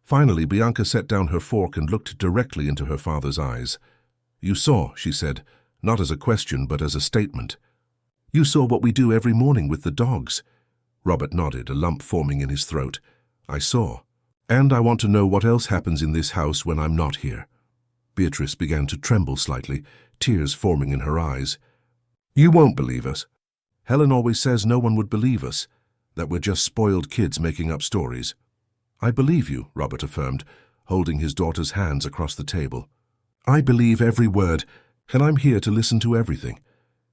Finally, Bianca set down her fork and looked directly into her father's eyes. "You saw," she said, not as a question but as a statement. "You saw what we do every morning with the dogs." Robert nodded, a lump forming in his throat. "I saw. And I want to know what else happens in this house when I'm not here." Beatrice began to tremble slightly, tears forming in her eyes. "You won't believe us. Helen always says no one would believe us, that we're just spoiled kids making up stories." "I believe you," Robert affirmed, holding his daughter's hands across the table. "I believe every word, and I'm here to listen to everything."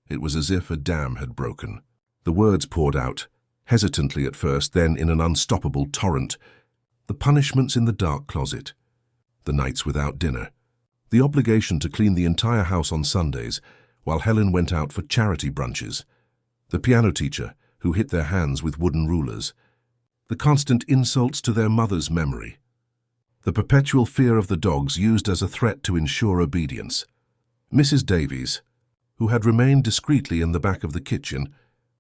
It was as if a dam had broken. The words poured out, hesitantly at first, then in an unstoppable torrent. The punishments in the dark closet, the nights without dinner, the obligation to clean the entire house on Sundays while Helen went out for charity brunches, the piano teacher who hit their hands with wooden rulers, the constant insults to their mother's memory, the perpetual fear of the dogs used as a threat to ensure obedience. Mrs. Davies, who had remained discreetly in the back of the kitchen,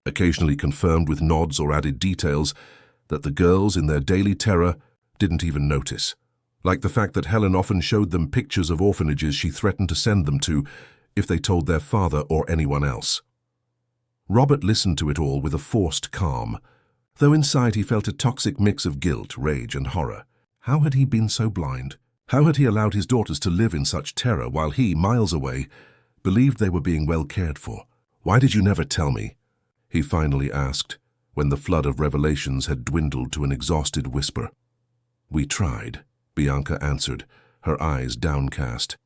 occasionally confirmed with nods or added details that the girls, in their daily terror, didn't even notice, like the fact that Helen often showed them pictures of orphanages she threatened to send them to if they told their father or anyone else. Robert listened to it all with a forced calm, though inside he felt a toxic mix of guilt, rage, and horror. How had he been so blind? How had he allowed his daughters to live in such terror while he, miles away, believed they were being well cared for? "Why did you never tell me?" he finally asked, when the flood of revelations had dwindled to an exhausted whisper. "We tried," Bianca answered, her eyes downcast.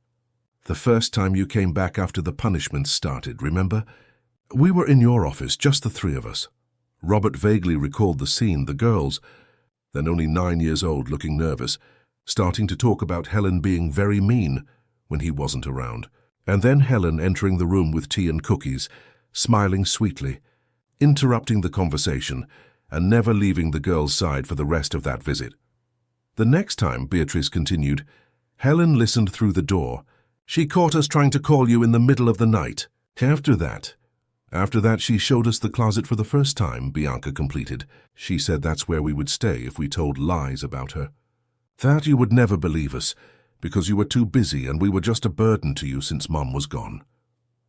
"The first time you came back after the punishments started, remember? We were in your office, just the three of us." Robert vaguely recalled the scene, the girls, then only 9 years old, looking nervous, starting to talk about Helen being very mean when he wasn't around, and then Helen entering the room with tea and cookies, smiling sweetly, interrupting the conversation, and never leaving the girls' side for the rest of that visit. "The next time," Beatrice continued, "Helen listened through the door. She caught us trying to call you in the middle of the night. After that she showed us the closet for the first time," Bianca completed. "She said that's where we would stay if we told lies about her. That you would never believe us, because you were too busy and we were just a burden to you since Mom was gone."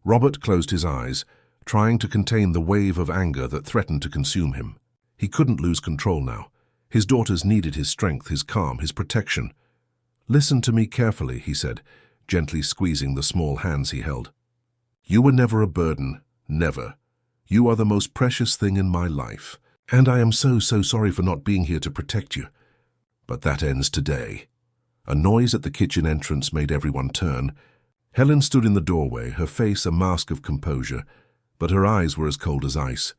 Robert closed his eyes, trying to contain the wave of anger that threatened to consume him. He couldn't lose control now. His daughters needed his strength, his calm, his protection. "Listen to me carefully," he said, gently squeezing the small hands he held. "You were never a burden, never. You are the most precious thing in my life, and I am so sorry for not being here to protect you. But that ends today." A noise at the kitchen entrance made everyone turn. Helen stood in the doorway, her face a mask of composure, but her eyes were as cold as ice.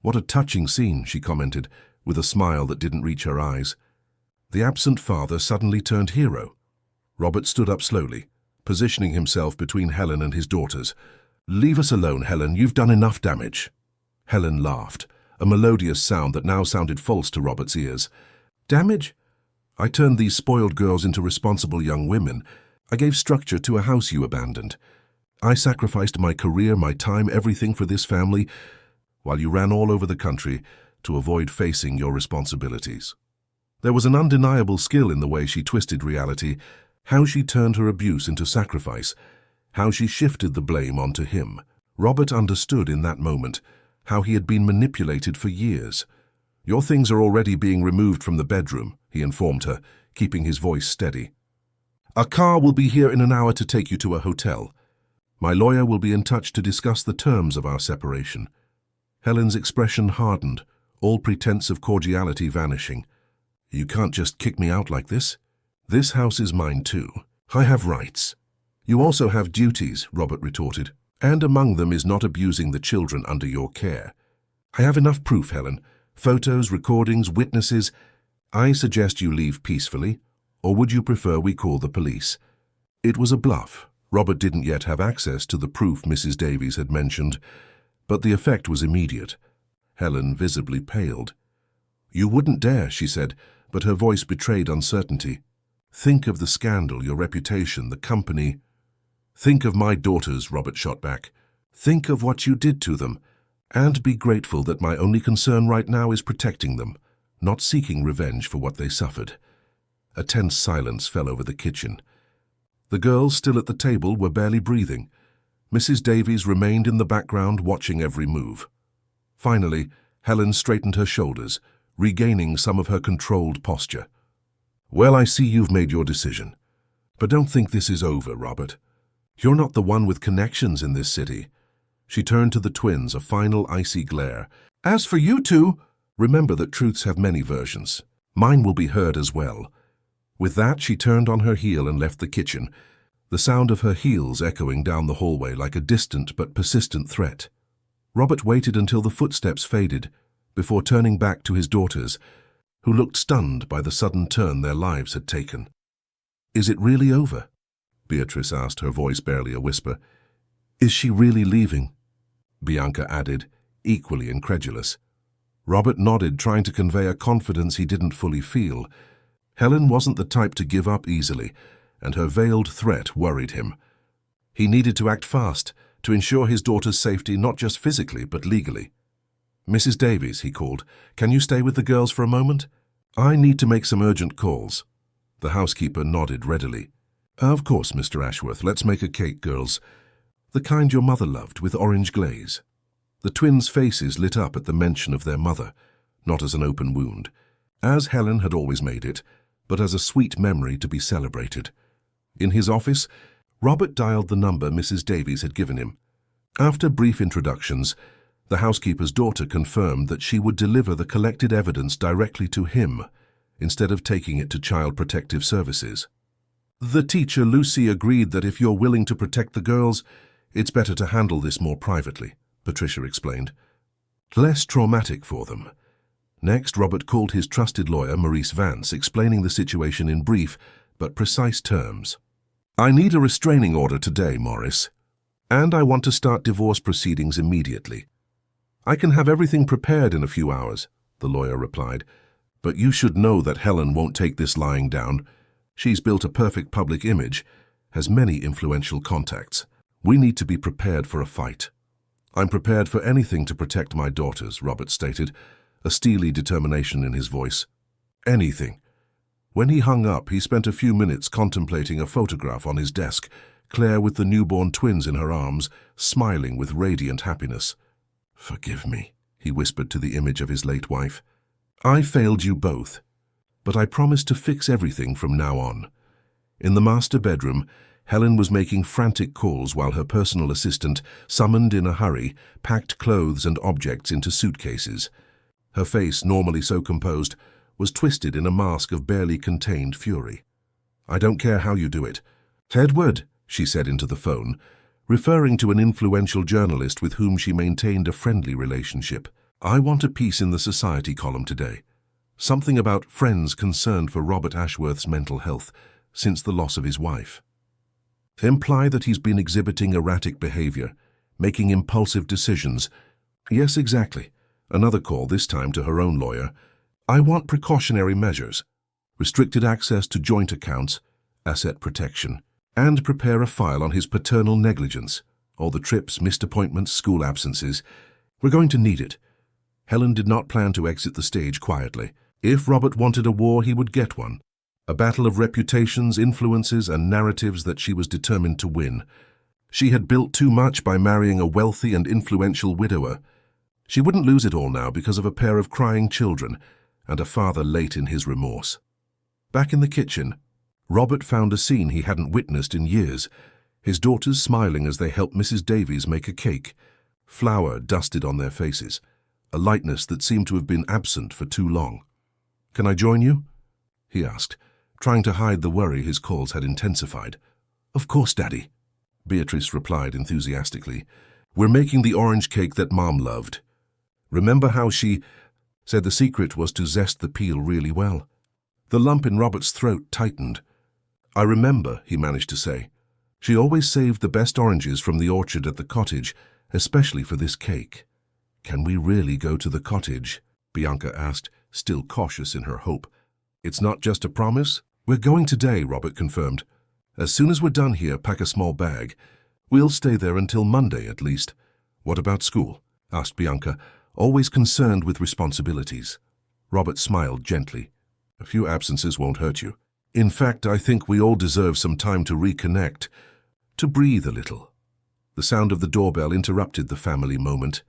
"What a touching scene," she commented, with a smile that didn't reach her eyes. The absent father suddenly turned hero. Robert stood up slowly, positioning himself between Helen and his daughters. "Leave us alone, Helen. You've done enough damage." Helen laughed, a melodious sound that now sounded false to Robert's ears. "Damage? I turned these spoiled girls into responsible young women. I gave structure to a house you abandoned. I sacrificed my career, my time, everything for this family, while you ran all over the country to avoid facing your responsibilities." There was an undeniable skill in the way she twisted reality, how she turned her abuse into sacrifice, how she shifted the blame onto him. Robert understood in that moment how he had been manipulated for years. "Your things are already being removed from the bedroom," he informed her, keeping his voice steady. "A car will be here in an hour to take you to a hotel. My lawyer will be in touch to discuss the terms of our separation." Helen's expression hardened, all pretense of cordiality vanishing. "You can't just kick me out like this. This house is mine too. I have rights." "You also have duties," Robert retorted, "and among them is not abusing the children under your care." "I have enough proof, Helen. Photos, recordings, witnesses. I suggest you leave peacefully, or would you prefer we call the police?" It was a bluff. Robert didn't yet have access to the proof Mrs. Davies had mentioned, but the effect was immediate. Helen visibly paled. "You wouldn't dare," she said, but her voice betrayed uncertainty. "Think of the scandal, your reputation, the company." "Think of my daughters," Robert shot back. "Think of what you did to them, and be grateful that my only concern right now is protecting them, not seeking revenge for what they suffered." A tense silence fell over the kitchen. The girls, still at the table, were barely breathing. Mrs. Davies remained in the background watching every move. Finally, Helen straightened her shoulders, regaining some of her controlled posture. "Well, I see you've made your decision. But don't think this is over, Robert. You're not the one with connections in this city." She turned to the twins, a final icy glare. "As for you two, remember that truths have many versions. Mine will be heard as well." With that, she turned on her heel and left the kitchen, the sound of her heels echoing down the hallway like a distant but persistent threat. Robert waited until the footsteps faded, before turning back to his daughters, who looked stunned by the sudden turn their lives had taken. "Is it really over?" Beatrice asked, her voice barely a whisper. "Is she really leaving?" Bianca added, equally incredulous. Robert nodded, trying to convey a confidence he didn't fully feel. Helen wasn't the type to give up easily, and her veiled threat worried him. He needed to act fast, to ensure his daughter's safety not just physically but legally. "Mrs. Davies," he called, "can you stay with the girls for a moment? I need to make some urgent calls." The housekeeper nodded readily. "Of course, Mr. Ashworth. Let's make a cake, girls. The kind your mother loved, with orange glaze." The twins' faces lit up at the mention of their mother, not as an open wound, as Helen had always made it, but as a sweet memory to be celebrated. In his office, Robert dialed the number Mrs. Davies had given him. After brief introductions, the housekeeper's daughter confirmed that she would deliver the collected evidence directly to him, instead of taking it to Child Protective Services. "The teacher, Lucy, agreed that if you're willing to protect the girls, it's better to handle this more privately," Patricia explained. "Less traumatic for them." Next, Robert called his trusted lawyer, Maurice Vance, explaining the situation in brief but precise terms. "I need a restraining order today, Morris, and I want to start divorce proceedings immediately." "I can have everything prepared in a few hours," the lawyer replied, "but you should know that Helen won't take this lying down. She's built a perfect public image, has many influential contacts. We need to be prepared for a fight." "I'm prepared for anything to protect my daughters," Robert stated, a steely determination in his voice. "Anything." When he hung up, he spent a few minutes contemplating a photograph on his desk, Claire with the newborn twins in her arms, smiling with radiant happiness. "Forgive me," he whispered to the image of his late wife. "I failed you both, but I promise to fix everything from now on." In the master bedroom, Helen was making frantic calls while her personal assistant, summoned in a hurry, packed clothes and objects into suitcases. Her face, normally so composed, was twisted in a mask of barely contained fury. "I don't care how you do it." "Edward," she said into the phone, referring to an influential journalist with whom she maintained a friendly relationship. "I want a piece in the Society column today. Something about friends concerned for Robert Ashworth's mental health since the loss of his wife. Imply that he's been exhibiting erratic behavior, making impulsive decisions." "Yes, exactly." Another call, this time to her own lawyer. "I want precautionary measures, restricted access to joint accounts, asset protection, and prepare a file on his paternal negligence, all the trips, missed appointments, school absences. We're going to need it." Helen did not plan to exit the stage quietly. If Robert wanted a war, he would get one. A battle of reputations, influences, and narratives that she was determined to win. She had built too much by marrying a wealthy and influential widower. She wouldn't lose it all now because of a pair of crying children and a father late in his remorse. Back in the kitchen, Robert found a scene he hadn't witnessed in years. His daughters smiling as they helped Mrs. Davies make a cake. Flour dusted on their faces, a lightness that seemed to have been absent for too long. "Can I join you?" he asked, trying to hide the worry his calls had intensified. "Of course, Daddy," Beatrice replied enthusiastically. "We're making the orange cake that Mom loved. Remember how she said the secret was to zest the peel really well?" The lump in Robert's throat tightened. "I remember," he managed to say. "She always saved the best oranges from the orchard at the cottage, especially for this cake." "Can we really go to the cottage?" Bianca asked, still cautious in her hope. "It's not just a promise?" "We're going today," Robert confirmed. "As soon as we're done here, pack a small bag. We'll stay there until Monday at least." "What about school?" asked Bianca, always concerned with responsibilities. Robert smiled gently. "A few absences won't hurt you. In fact, I think we all deserve some time to reconnect, to breathe a little." The sound of the doorbell interrupted the family moment.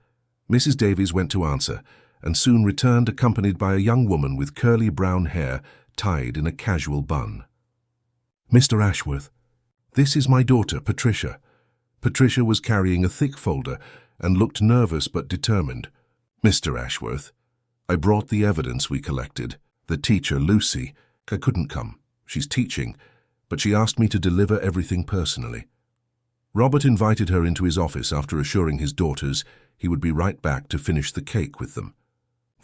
Mrs. Davies went to answer, and soon returned accompanied by a young woman with curly brown hair tied in a casual bun. "Mr. Ashworth, this is my daughter, Patricia." Patricia was carrying a thick folder and looked nervous but determined. "Mr. Ashworth, I brought the evidence we collected. The teacher, Lucy, couldn't come. She's teaching, but she asked me to deliver everything personally." Robert invited her into his office after assuring his daughters he would be right back to finish the cake with them.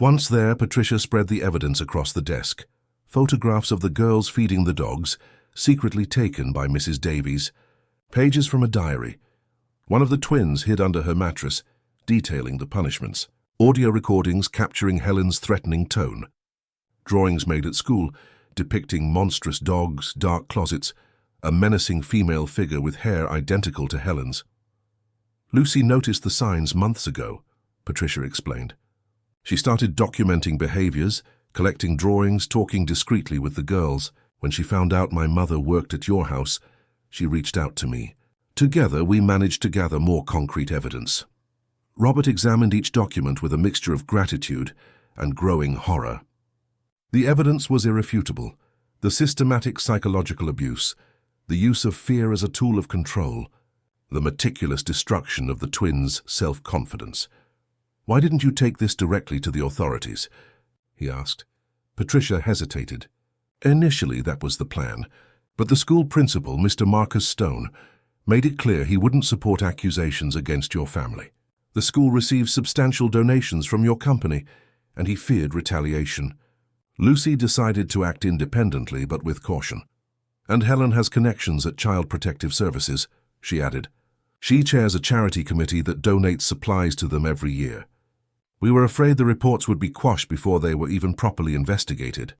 Once there, Patricia spread the evidence across the desk. Photographs of the girls feeding the dogs, secretly taken by Mrs. Davies. Pages from a diary. One of the twins hid under her mattress, detailing the punishments. Audio recordings capturing Helen's threatening tone. Drawings made at school, depicting monstrous dogs, dark closets, a menacing female figure with hair identical to Helen's. "Lucy noticed the signs months ago," Patricia explained. "She started documenting behaviors, collecting drawings, talking discreetly with the girls. When she found out my mother worked at your house, she reached out to me. Together, we managed to gather more concrete evidence." Robert examined each document with a mixture of gratitude and growing horror. The evidence was irrefutable. The systematic psychological abuse, the use of fear as a tool of control, the meticulous destruction of the twins' self-confidence. "Why didn't you take this directly to the authorities?" he asked. Patricia hesitated. "Initially, that was the plan, but the school principal, Mr. Marcus Stone, made it clear he wouldn't support accusations against your family. The school received substantial donations from your company, and he feared retaliation. Lucy decided to act independently but with caution. And Helen has connections at Child Protective Services," she added. "She chairs a charity committee that donates supplies to them every year. We were afraid the reports would be quashed before they were even properly investigated."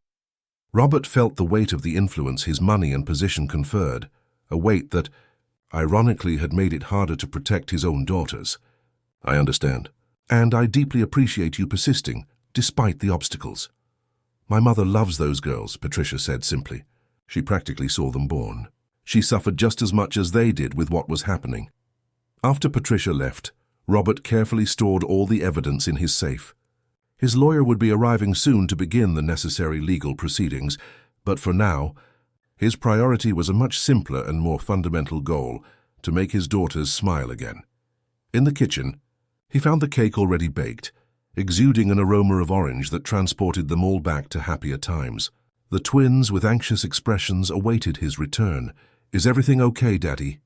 Robert felt the weight of the influence his money and position conferred, a weight that, ironically, had made it harder to protect his own daughters. "I understand. And I deeply appreciate you persisting, despite the obstacles." "My mother loves those girls," Patricia said simply. She practically saw them born. She suffered just as much as they did with what was happening. After Patricia left, Robert carefully stored all the evidence in his safe. His lawyer would be arriving soon to begin the necessary legal proceedings, but for now, his priority was a much simpler and more fundamental goal: to make his daughters smile again. In the kitchen, he found the cake already baked, exuding an aroma of orange that transported them all back to happier times. The twins, with anxious expressions, awaited his return. "Is everything okay, Daddy?"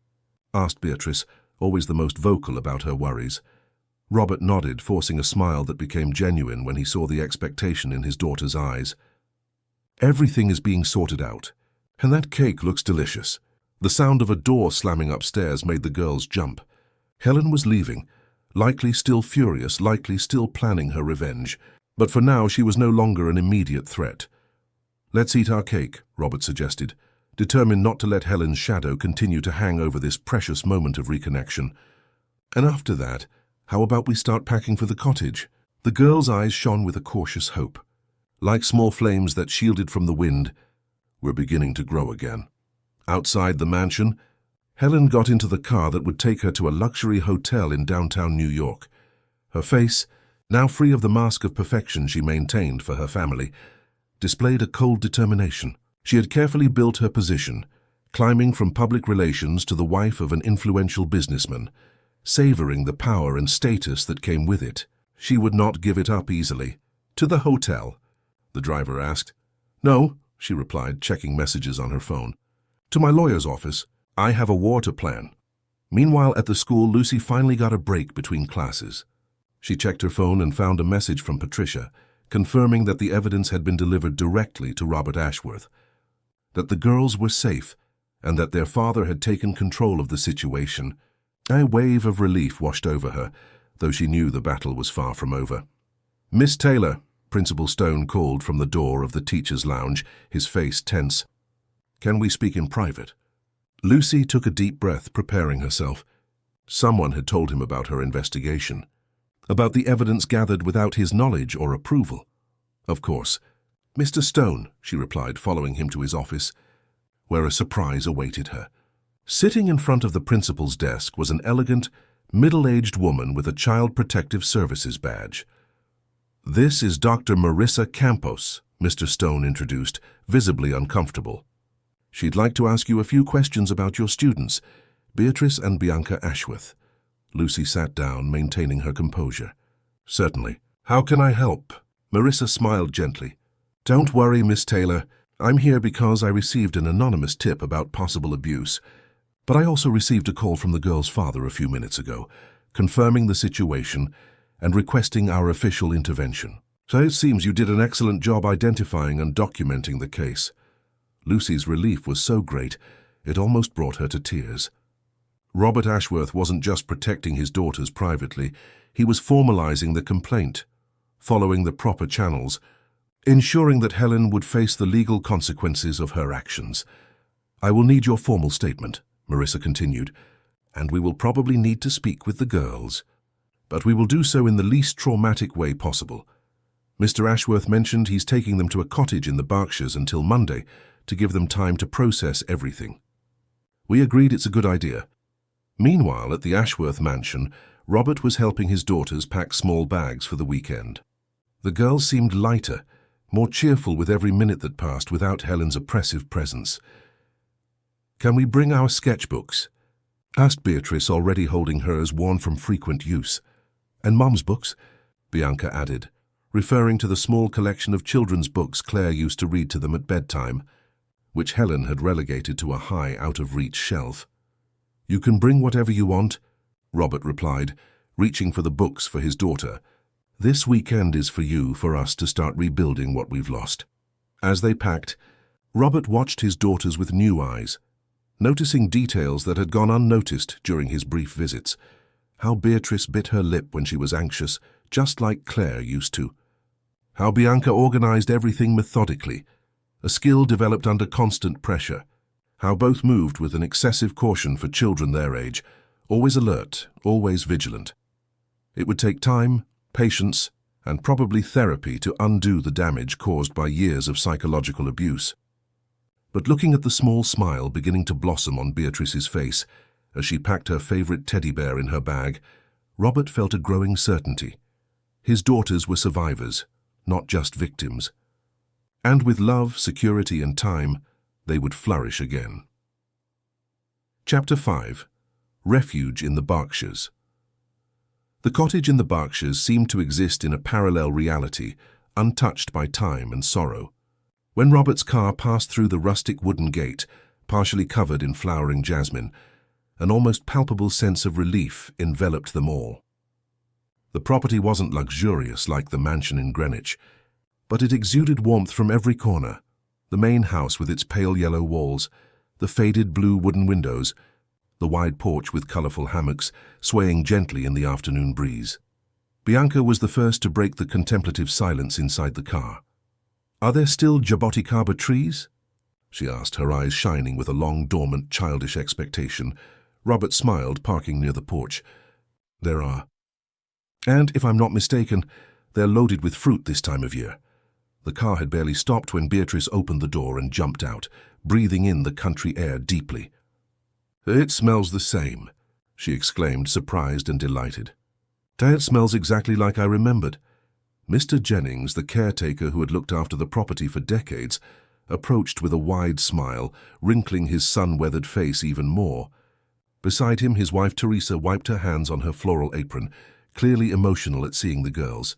asked Beatrice, always the most vocal about her worries. Robert nodded, forcing a smile that became genuine when he saw the expectation in his daughter's eyes. "Everything is being sorted out, and that cake looks delicious." The sound of a door slamming upstairs made the girls jump. Helen was leaving, likely still furious, likely still planning her revenge. But for now, she was no longer an immediate threat. "Let's eat our cake," Robert suggested, determined not to let Helen's shadow continue to hang over this precious moment of reconnection. "And after that, how about we start packing for the cottage?" The girls' eyes shone with a cautious hope. Like small flames that shielded from the wind, were beginning to grow again. Outside the mansion, Helen got into the car that would take her to a luxury hotel in downtown New York. Her face, now free of the mask of perfection she maintained for her family, displayed a cold determination. She had carefully built her position, climbing from public relations to the wife of an influential businessman, savoring the power and status that came with it. She would not give it up easily. "To the hotel?" the driver asked. "No," she replied, checking messages on her phone. "To my lawyer's office. I have a war to plan." Meanwhile, at the school, Lucy finally got a break between classes. She checked her phone and found a message from Patricia, confirming that the evidence had been delivered directly to Robert Ashworth, that the girls were safe, and that their father had taken control of the situation. A wave of relief washed over her, though she knew the battle was far from over. "Miss Taylor," Principal Stone called from the door of the teacher's lounge, his face tense. "Can we speak in private?" Lucy took a deep breath, preparing herself. Someone had told him about her investigation, about the evidence gathered without his knowledge or approval. "Of course. Mr. Stone," she replied, following him to his office, where a surprise awaited her. Sitting in front of the principal's desk was an elegant, middle-aged woman with a Child Protective Services badge. "This is Dr. Marissa Campos," Mr. Stone introduced, visibly uncomfortable. "She'd like to ask you a few questions about your students, Beatrice and Bianca Ashworth." Lucy sat down, maintaining her composure. "Certainly. How can I help?" Marissa smiled gently. "Don't worry, Miss Taylor. I'm here because I received an anonymous tip about possible abuse. But I also received a call from the girl's father a few minutes ago, confirming the situation and requesting our official intervention. So it seems you did an excellent job identifying and documenting the case." Lucy's relief was so great, it almost brought her to tears. Robert Ashworth wasn't just protecting his daughters privately, he was formalizing the complaint, following the proper channels, ensuring that Helen would face the legal consequences of her actions. "I will need your formal statement," Marissa continued, "and we will probably need to speak with the girls. But we will do so in the least traumatic way possible. Mr. Ashworth mentioned he's taking them to a cottage in the Berkshires until Monday to give them time to process everything. We agreed it's a good idea." Meanwhile, at the Ashworth mansion, Robert was helping his daughters pack small bags for the weekend. The girls seemed lighter, more cheerful with every minute that passed without Helen's oppressive presence. "Can we bring our sketchbooks?" asked Beatrice, already holding hers, worn from frequent use. "And Mom's books," Bianca added, referring to the small collection of children's books Claire used to read to them at bedtime, which Helen had relegated to a high, out-of-reach shelf. "You can bring whatever you want," Robert replied, reaching for the books for his daughter. "This weekend is for us to start rebuilding what we've lost." As they packed, Robert watched his daughters with new eyes, noticing details that had gone unnoticed during his brief visits. How Beatrice bit her lip when she was anxious, just like Claire used to. How Bianca organized everything methodically, a skill developed under constant pressure. How both moved with an excessive caution for children their age, always alert, always vigilant. It would take time, patience, and probably therapy to undo the damage caused by years of psychological abuse. But looking at the small smile beginning to blossom on Beatrice's face as she packed her favorite teddy bear in her bag, Robert felt a growing certainty. His daughters were survivors, not just victims. And with love, security, and time, they would flourish again. Chapter 5. Refuge in the Berkshires. The cottage in the Berkshires seemed to exist in a parallel reality, untouched by time and sorrow. When Robert's car passed through the rustic wooden gate, partially covered in flowering jasmine, an almost palpable sense of relief enveloped them all. The property wasn't luxurious like the mansion in Greenwich, but it exuded warmth from every corner. The main house with its pale yellow walls, the faded blue wooden windows, the wide porch with colorful hammocks swaying gently in the afternoon breeze. Bianca was the first to break the contemplative silence inside the car. "Are there still jaboticaba trees?" she asked, her eyes shining with a long, dormant, childish expectation. Robert smiled, parking near the porch. "There are. And, if I'm not mistaken, they're loaded with fruit this time of year." The car had barely stopped when Beatrice opened the door and jumped out, breathing in the country air deeply. "It smells the same," she exclaimed, surprised and delighted. "It smells exactly like I remembered." Mr. Jennings, the caretaker who had looked after the property for decades, approached with a wide smile, wrinkling his sun-weathered face even more. Beside him, his wife Teresa wiped her hands on her floral apron, clearly emotional at seeing the girls.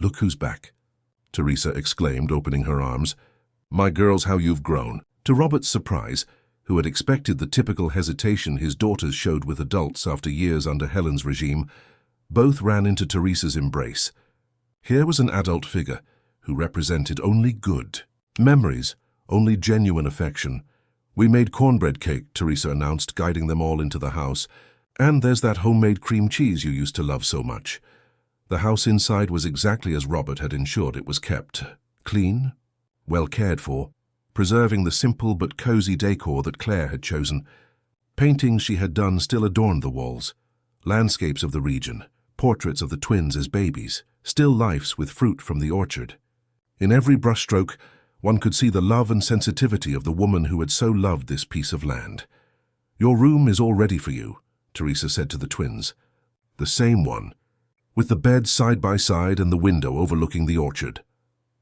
"Look who's back," Teresa exclaimed, opening her arms. "My girls, how you've grown." To Robert's surprise, who had expected the typical hesitation his daughters showed with adults after years under Helen's regime, both ran into Teresa's embrace. Here was an adult figure who represented only good memories, only genuine affection. "We made cornbread cake," Teresa announced, guiding them all into the house. "And there's that homemade cream cheese you used to love so much." The house inside was exactly as Robert had ensured it was kept. Clean, well cared for, preserving the simple but cozy decor that Claire had chosen. Paintings she had done still adorned the walls. Landscapes of the region, portraits of the twins as babies, still lifes with fruit from the orchard. In every brushstroke, one could see the love and sensitivity of the woman who had so loved this piece of land. "Your room is all ready for you," Teresa said to the twins. "The same one, with the bed side by side and the window overlooking the orchard."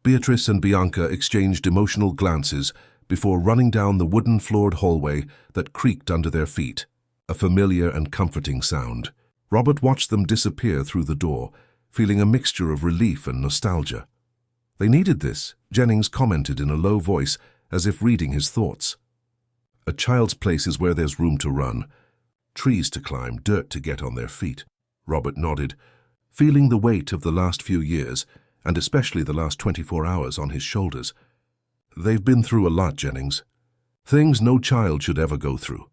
Beatrice and Bianca exchanged emotional glances before running down the wooden-floored hallway that creaked under their feet, a familiar and comforting sound. Robert watched them disappear through the door, feeling a mixture of relief and nostalgia. "They needed this," Jennings commented in a low voice, as if reading his thoughts. "A child's place is where there's room to run, trees to climb, dirt to get on their feet." Robert nodded, feeling the weight of the last few years, and especially the last 24 hours on his shoulders. "They've been through a lot, Jennings. Things no child should ever go through."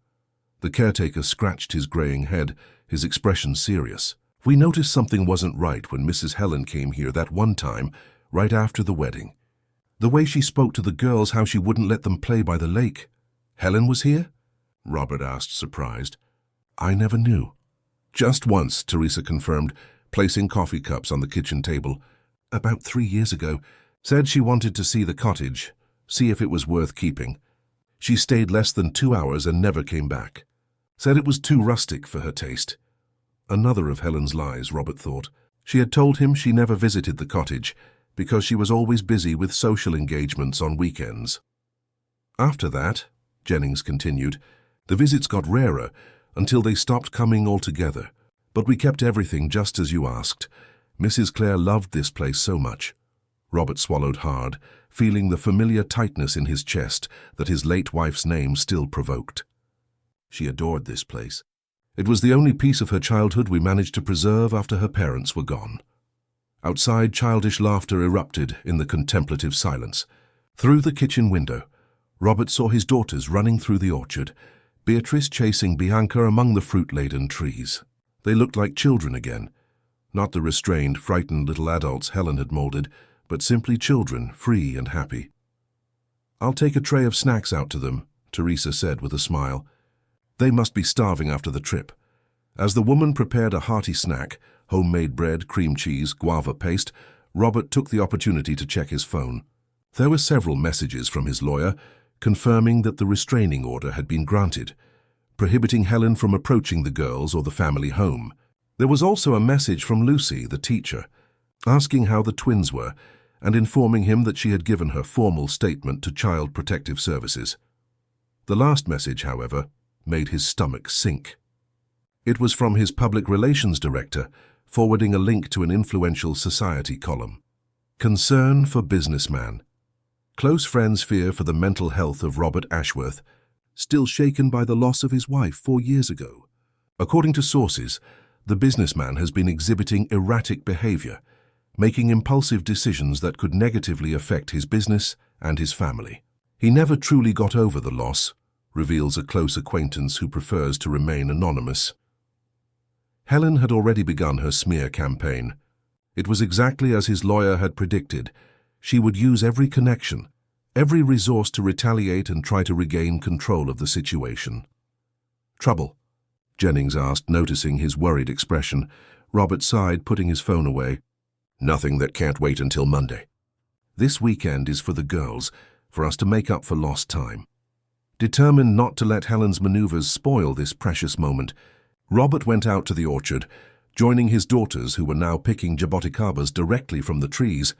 The caretaker scratched his graying head, his expression serious. "We noticed something wasn't right when Mrs. Helen came here that one time, right after the wedding. The way she spoke to the girls, how she wouldn't let them play by the lake." "Helen was here?" Robert asked, surprised. "I never knew." "Just once," Teresa confirmed, placing coffee cups on the kitchen table. "About 3 years ago. Said she wanted to see the cottage, see if it was worth keeping. She stayed less than 2 hours and never came back. Said it was too rustic for her taste." Another of Helen's lies, Robert thought. She had told him she never visited the cottage because she was always busy with social engagements on weekends. "After that," Jennings continued, "the visits got rarer until they stopped coming altogether. But we kept everything just as you asked. Mrs. Clare loved this place so much." Robert swallowed hard, feeling the familiar tightness in his chest that his late wife's name still provoked. She adored this place. It was the only piece of her childhood we managed to preserve after her parents were gone. Outside, childish laughter erupted in the contemplative silence. Through the kitchen window, Robert saw his daughters running through the orchard, Beatrice chasing Bianca among the fruit-laden trees. They looked like children again, not the restrained, frightened little adults Helen had molded, but simply children, free and happy. "I'll take a tray of snacks out to them," Teresa said with a smile. "They must be starving after the trip." As the woman prepared a hearty snack, homemade bread, cream cheese, guava paste, Robert took the opportunity to check his phone. There were several messages from his lawyer confirming that the restraining order had been granted, prohibiting Helen from approaching the girls or the family home. There was also a message from Lucy, the teacher, asking how the twins were and informing him that she had given her formal statement to Child Protective Services. The last message, however, made his stomach sink. It was from his public relations director, forwarding a link to an influential society column. "Concern for businessman. Close friends fear for the mental health of Robert Ashworth, still shaken by the loss of his wife 4 years ago. According to sources, the businessman has been exhibiting erratic behavior, making impulsive decisions that could negatively affect his business and his family. He never truly got over the loss," reveals a close acquaintance who prefers to remain anonymous. Helen had already begun her smear campaign. It was exactly as his lawyer had predicted. She would use every connection, every resource to retaliate and try to regain control of the situation. "Trouble?" Jennings asked, noticing his worried expression. Robert sighed, putting his phone away. "Nothing that can't wait until Monday. This weekend is for the girls, for us to make up for lost time." Determined not to let Helen's maneuvers spoil this precious moment, Robert went out to the orchard, joining his daughters who were now picking jaboticabas directly from the trees,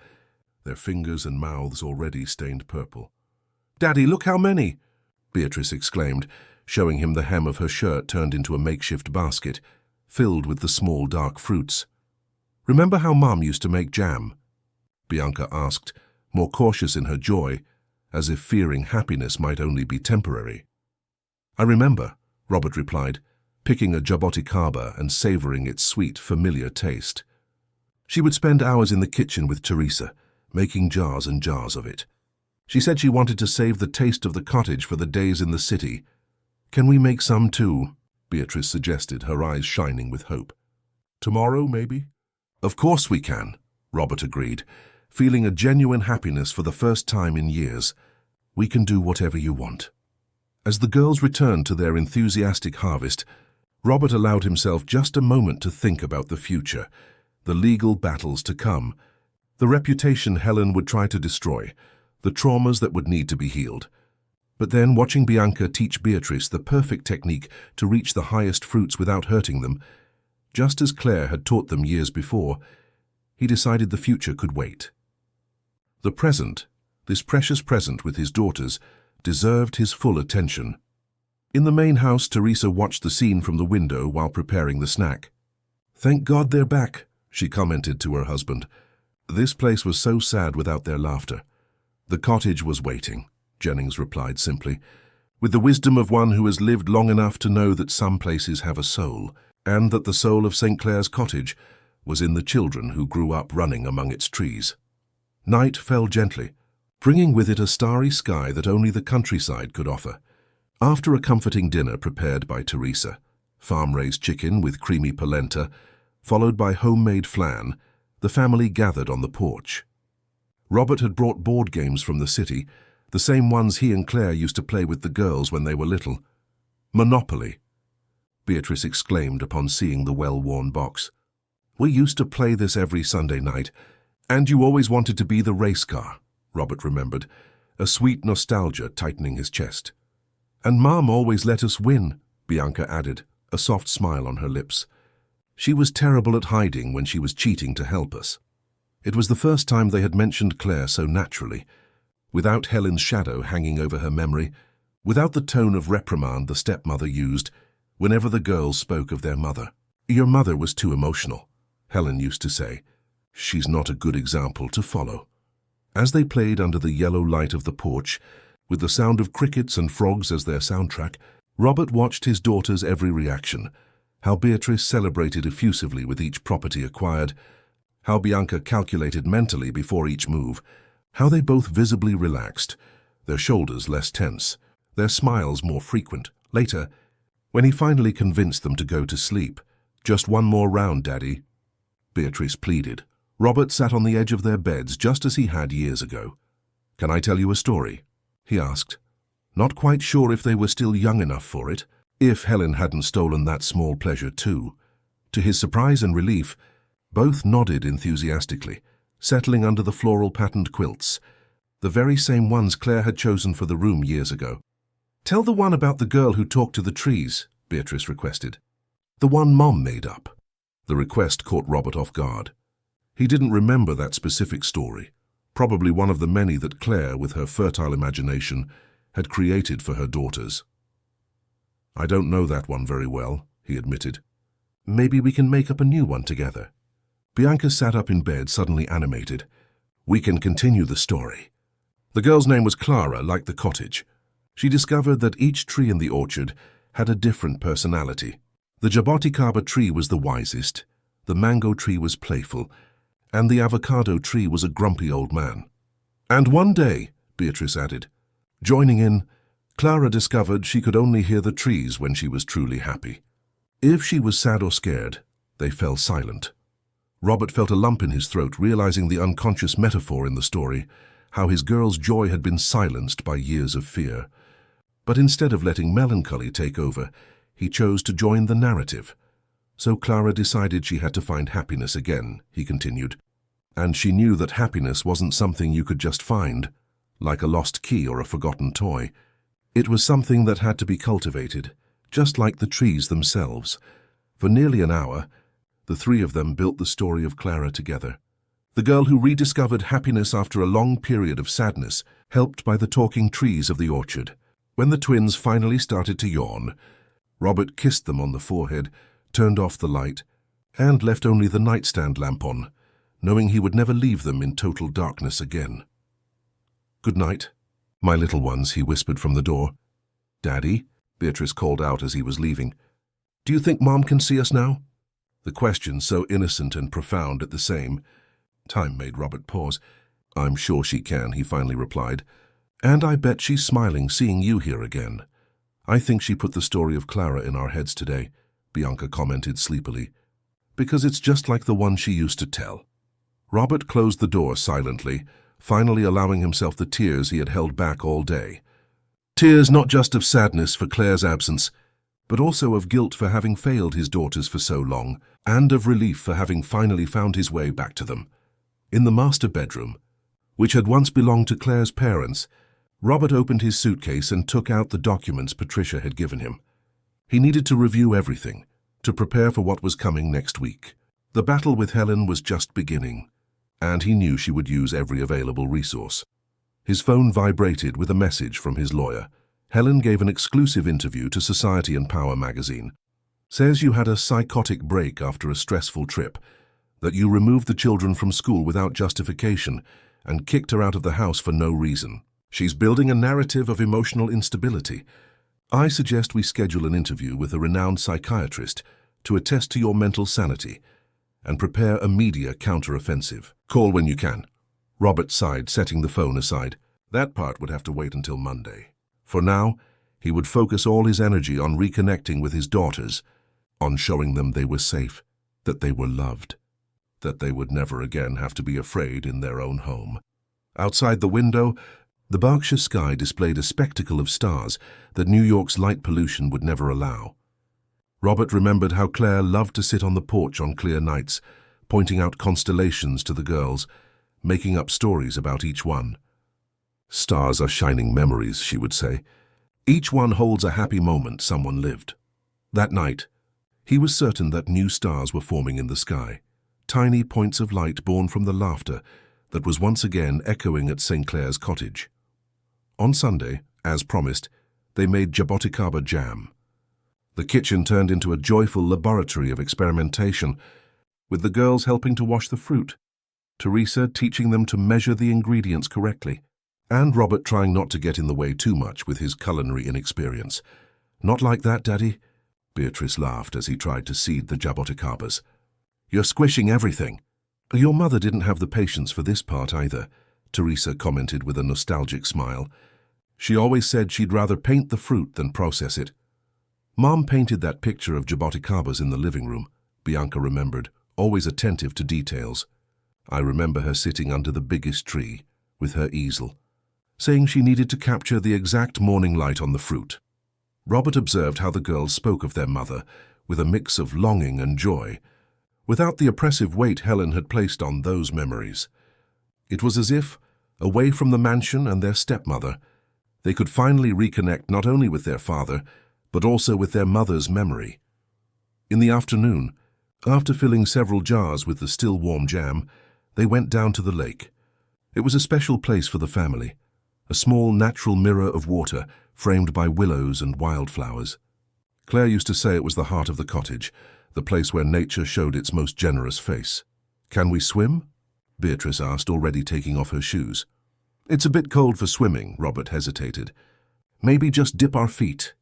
their fingers and mouths already stained purple. "Daddy, look how many!" Beatrice exclaimed, showing him the hem of her shirt turned into a makeshift basket, filled with the small dark fruits. "Remember how Mom used to make jam?" Bianca asked, more cautious in her joy, as if fearing happiness might only be temporary. "I remember," Robert replied, picking a jaboticaba and savoring its sweet, familiar taste. She would spend hours in the kitchen with Teresa, making jars and jars of it. She said she wanted to save the taste of the cottage for the days in the city. "Can we make some too?" Beatrice suggested, her eyes shining with hope. "Tomorrow, maybe?" "Of course we can," Robert agreed, feeling a genuine happiness for the first time in years. "We can do whatever you want." As the girls returned to their enthusiastic harvest, Robert allowed himself just a moment to think about the future, the legal battles to come, the reputation Helen would try to destroy, the traumas that would need to be healed. But then, watching Bianca teach Beatrice the perfect technique to reach the highest fruits without hurting them, just as Claire had taught them years before, he decided the future could wait. The present, this precious present with his daughters, deserved his full attention. In the main house, Teresa watched the scene from the window while preparing the snack. "Thank God they're back," she commented to her husband. This place was so sad without their laughter. "The cottage was waiting," Jennings replied simply, with the wisdom of one who has lived long enough to know that some places have a soul, and that the soul of St. Clair's cottage was in the children who grew up running among its trees. Night fell gently, bringing with it a starry sky that only the countryside could offer. After a comforting dinner prepared by Teresa, farm-raised chicken with creamy polenta, followed by homemade flan, the family gathered on the porch. Robert had brought board games from the city, the same ones he and Claire used to play with the girls when they were little. "Monopoly," Beatrice exclaimed upon seeing the well-worn box. "We used to play this every Sunday night, and you always wanted to be the race car," Robert remembered, a sweet nostalgia tightening his chest. "And Mom always let us win," Bianca added, a soft smile on her lips. She was terrible at hiding when she was cheating to help us. It was the first time they had mentioned Claire so naturally, without Helen's shadow hanging over her memory, without the tone of reprimand the stepmother used whenever the girls spoke of their mother. "Your mother was too emotional," Helen used to say. "She's not a good example to follow." As they played under the yellow light of the porch, with the sound of crickets and frogs as their soundtrack, Robert watched his daughter's every reaction, how Beatrice celebrated effusively with each property acquired, how Bianca calculated mentally before each move, how they both visibly relaxed, their shoulders less tense, their smiles more frequent. Later, when he finally convinced them to go to sleep, "Just one more round, Daddy," Beatrice pleaded. Robert sat on the edge of their beds just as he had years ago. "Can I tell you a story?" he asked, not quite sure if they were still young enough for it, if Helen hadn't stolen that small pleasure too. To his surprise and relief, both nodded enthusiastically, settling under the floral-patterned quilts, the very same ones Claire had chosen for the room years ago. "Tell the one about the girl who talked to the trees," Beatrice requested. "The one Mom made up." The request caught Robert off guard. He didn't remember that specific story, probably one of the many that Claire, with her fertile imagination, had created for her daughters. "I don't know that one very well," he admitted. "Maybe we can make up a new one together." Bianca sat up in bed, suddenly animated. "We can continue the story." The girl's name was Clara, like the cottage. She discovered that each tree in the orchard had a different personality. The jaboticaba tree was the wisest, the mango tree was playful, and the avocado tree was a grumpy old man. "And one day," Beatrice added, joining in, Clara discovered she could only hear the trees when she was truly happy. If she was sad or scared, they fell silent. Robert felt a lump in his throat, realizing the unconscious metaphor in the story, how his girl's joy had been silenced by years of fear. But instead of letting melancholy take over, he chose to join the narrative. "So Clara decided she had to find happiness again," he continued. "And she knew that happiness wasn't something you could just find, like a lost key or a forgotten toy. It was something that had to be cultivated, just like the trees themselves." For nearly an hour, the three of them built the story of Clara together. The girl who rediscovered happiness after a long period of sadness, helped by the talking trees of the orchard. When the twins finally started to yawn, Robert kissed them on the forehead, turned off the light, and left only the nightstand lamp on, knowing he would never leave them in total darkness again. "Good night, my little ones," he whispered from the door. "Daddy," Beatrice called out as he was leaving, "do you think Mom can see us now?" The question, so innocent and profound at the same time, made Robert pause. "I'm sure she can," he finally replied. "And I bet she's smiling seeing you here again." "I think she put the story of Clara in our heads today," Bianca commented sleepily, "because it's just like the one she used to tell." Robert closed the door silently, finally allowing himself the tears he had held back all day. Tears not just of sadness for Claire's absence, but also of guilt for having failed his daughters for so long, and of relief for having finally found his way back to them. In the master bedroom, which had once belonged to Claire's parents, Robert opened his suitcase and took out the documents Patricia had given him. He needed to review everything, to prepare for what was coming next week. The battle with Helen was just beginning, and he knew she would use every available resource. His phone vibrated with a message from his lawyer. Helen gave an exclusive interview to Society and Power magazine. Says you had a psychotic break after a stressful trip, that you removed the children from school without justification and kicked her out of the house for no reason. She's building a narrative of emotional instability. I suggest we schedule an interview with a renowned psychiatrist to attest to your mental sanity and prepare a media counter-offensive. Call when you can. Robert sighed, setting the phone aside. That part would have to wait until Monday. For now, he would focus all his energy on reconnecting with his daughters, on showing them they were safe, that they were loved, that they would never again have to be afraid in their own home. Outside the window, the Berkshire sky displayed a spectacle of stars that New York's light pollution would never allow. Robert remembered how Claire loved to sit on the porch on clear nights, pointing out constellations to the girls, making up stories about each one. Stars are shining memories, she would say. Each one holds a happy moment someone lived. That night, he was certain that new stars were forming in the sky, tiny points of light born from the laughter that was once again echoing at St. Clair's cottage. On Sunday, as promised, they made jaboticaba jam. The kitchen turned into a joyful laboratory of experimentation, with the girls helping to wash the fruit, Teresa teaching them to measure the ingredients correctly, and Robert trying not to get in the way too much with his culinary inexperience. "Not like that, Daddy," Beatrice laughed as he tried to seed the jaboticabas. "You're squishing everything." "Your mother didn't have the patience for this part either," Teresa commented with a nostalgic smile. "She always said she'd rather paint the fruit than process it." "Mom painted that picture of jaboticabas in the living room," Bianca remembered, always attentive to details. "I remember her sitting under the biggest tree, with her easel, saying she needed to capture the exact morning light on the fruit." Robert observed how the girls spoke of their mother, with a mix of longing and joy, without the oppressive weight Helen had placed on those memories. It was as if, away from the mansion and their stepmother, they could finally reconnect not only with their father, but also with their mother's memory. In the afternoon, after filling several jars with the still warm jam, they went down to the lake. It was a special place for the family, a small natural mirror of water framed by willows and wildflowers. Claire used to say it was the heart of the cottage, the place where nature showed its most generous face. "Can we swim?" Beatrice asked, already taking off her shoes. "It's a bit cold for swimming," Robert hesitated. "Maybe just dip our feet."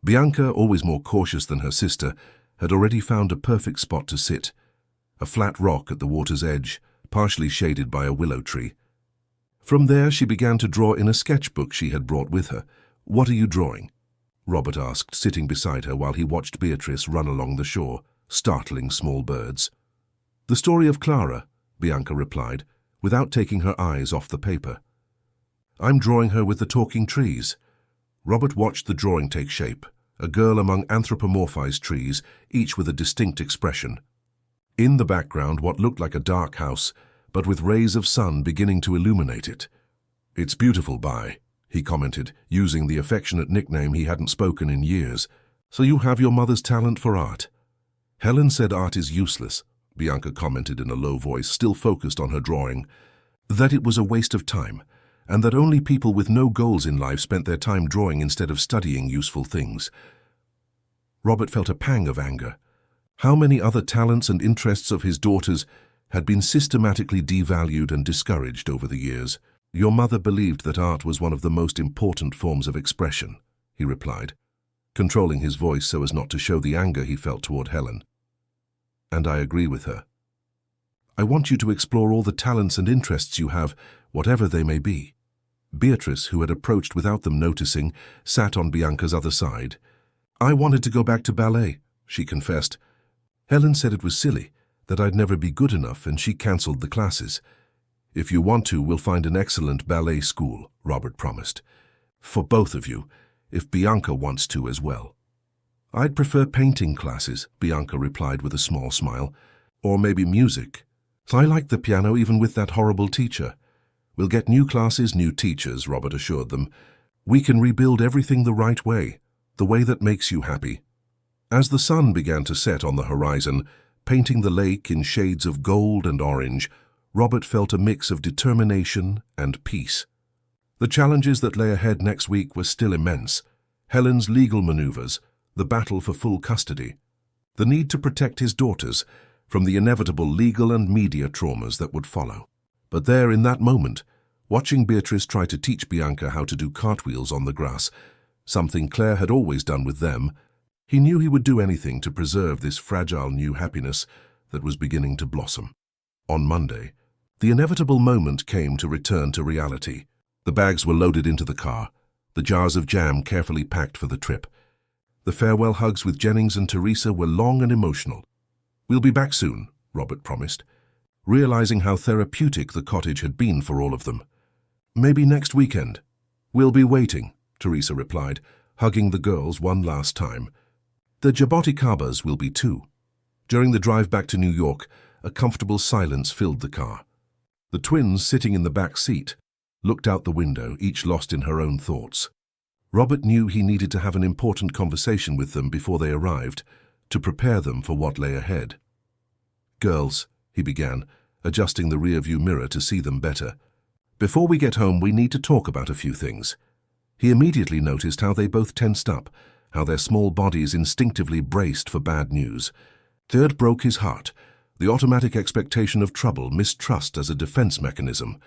Bianca, always more cautious than her sister, had already found a perfect spot to sit, a flat rock at the water's edge, partially shaded by a willow tree. From there she began to draw in a sketchbook she had brought with her. "What are you drawing?" Robert asked, sitting beside her while he watched Beatrice run along the shore, startling small birds. "The story of Clara," Bianca replied, without taking her eyes off the paper. "I'm drawing her with the talking trees." Robert watched the drawing take shape, a girl among anthropomorphized trees, each with a distinct expression. In the background, what looked like a dark house, but with rays of sun beginning to illuminate it. "It's beautiful, Bai," he commented, using the affectionate nickname he hadn't spoken in years. "So you have your mother's talent for art." "Helen said art is useless," Bianca commented in a low voice, still focused on her drawing. "That it was a waste of time, and that only people with no goals in life spent their time drawing instead of studying useful things." Robert felt a pang of anger. How many other talents and interests of his daughters had been systematically devalued and discouraged over the years? "Your mother believed that art was one of the most important forms of expression," he replied, controlling his voice so as not to show the anger he felt toward Helen. "And I agree with her. I want you to explore all the talents and interests you have, whatever they may be." Beatrice, who had approached without them noticing, sat on Bianca's other side. "I wanted to go back to ballet," she confessed. "Helen said it was silly, that I'd never be good enough, and she cancelled the classes. If you want to, we'll find an excellent ballet school," Robert promised. "For both of you, if Bianca wants to as well." "I'd prefer painting classes," Bianca replied with a small smile. "Or maybe music. I like the piano even with that horrible teacher." We'll get new classes, new teachers, Robert assured them. We can rebuild everything the right way, the way that makes you happy. As the sun began to set on the horizon, painting the lake in shades of gold and orange, Robert felt a mix of determination and peace. The challenges that lay ahead next week were still immense. Helen's legal maneuvers, the battle for full custody, the need to protect his daughters from the inevitable legal and media traumas that would follow. But there, in that moment, watching Beatrice try to teach Bianca how to do cartwheels on the grass, something Claire had always done with them, he knew he would do anything to preserve this fragile new happiness that was beginning to blossom. On Monday, the inevitable moment came to return to reality. The bags were loaded into the car, the jars of jam carefully packed for the trip. The farewell hugs with Jennings and Teresa were long and emotional. "We'll be back soon," Robert promised, realizing how therapeutic the cottage had been for all of them. "Maybe next weekend." "We'll be waiting," Teresa replied, hugging the girls one last time. "The Jaboticabas will be too." During the drive back to New York, a comfortable silence filled the car. The twins, sitting in the back seat, looked out the window, each lost in her own thoughts. Robert knew he needed to have an important conversation with them before they arrived, to prepare them for what lay ahead. "Girls," he began, adjusting the rearview mirror to see them better, "before we get home we need to talk about a few things." He immediately noticed how they both tensed up, how their small bodies instinctively braced for bad news. It broke his heart, the automatic expectation of trouble, mistrust as a defense mechanism.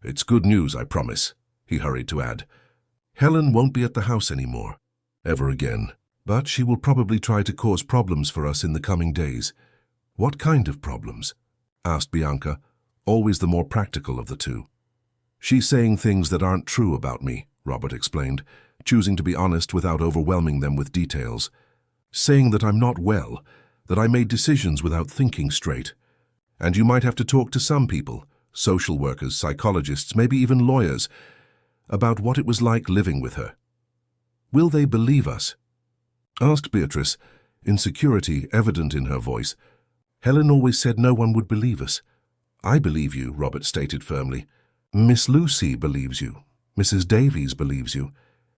"It's good news, I promise," he hurried to add. "Helen won't be at the house anymore, ever again, but she will probably try to cause problems for us in the coming days." "What kind of problems?" asked Bianca, always the more practical of the two. "She's saying things that aren't true about me," Robert explained, choosing to be honest without overwhelming them with details. "Saying that I'm not well, that I made decisions without thinking straight. And you might have to talk to some people, social workers, psychologists, maybe even lawyers, about what it was like living with her." "Will they believe us?" asked Beatrice, insecurity evident in her voice. "Helen always said no one would believe us." "I believe you," Robert stated firmly. "Miss Lucy believes you. Mrs. Davies believes you.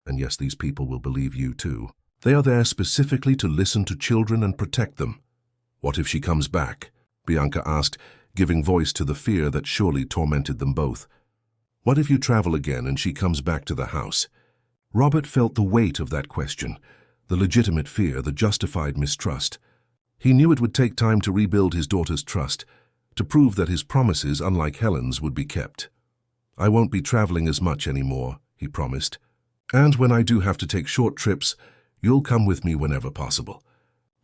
And yes, these people will believe you too. They are there specifically to listen to children and protect them." "What if she comes back?" Bianca asked, giving voice to the fear that surely tormented them both. "What if you travel again and she comes back to the house?" Robert felt the weight of that question, the legitimate fear, the justified mistrust. He knew it would take time to rebuild his daughter's trust, to prove that his promises, unlike Helen's, would be kept. "I won't be traveling as much anymore," he promised. "And when I do have to take short trips, you'll come with me whenever possible.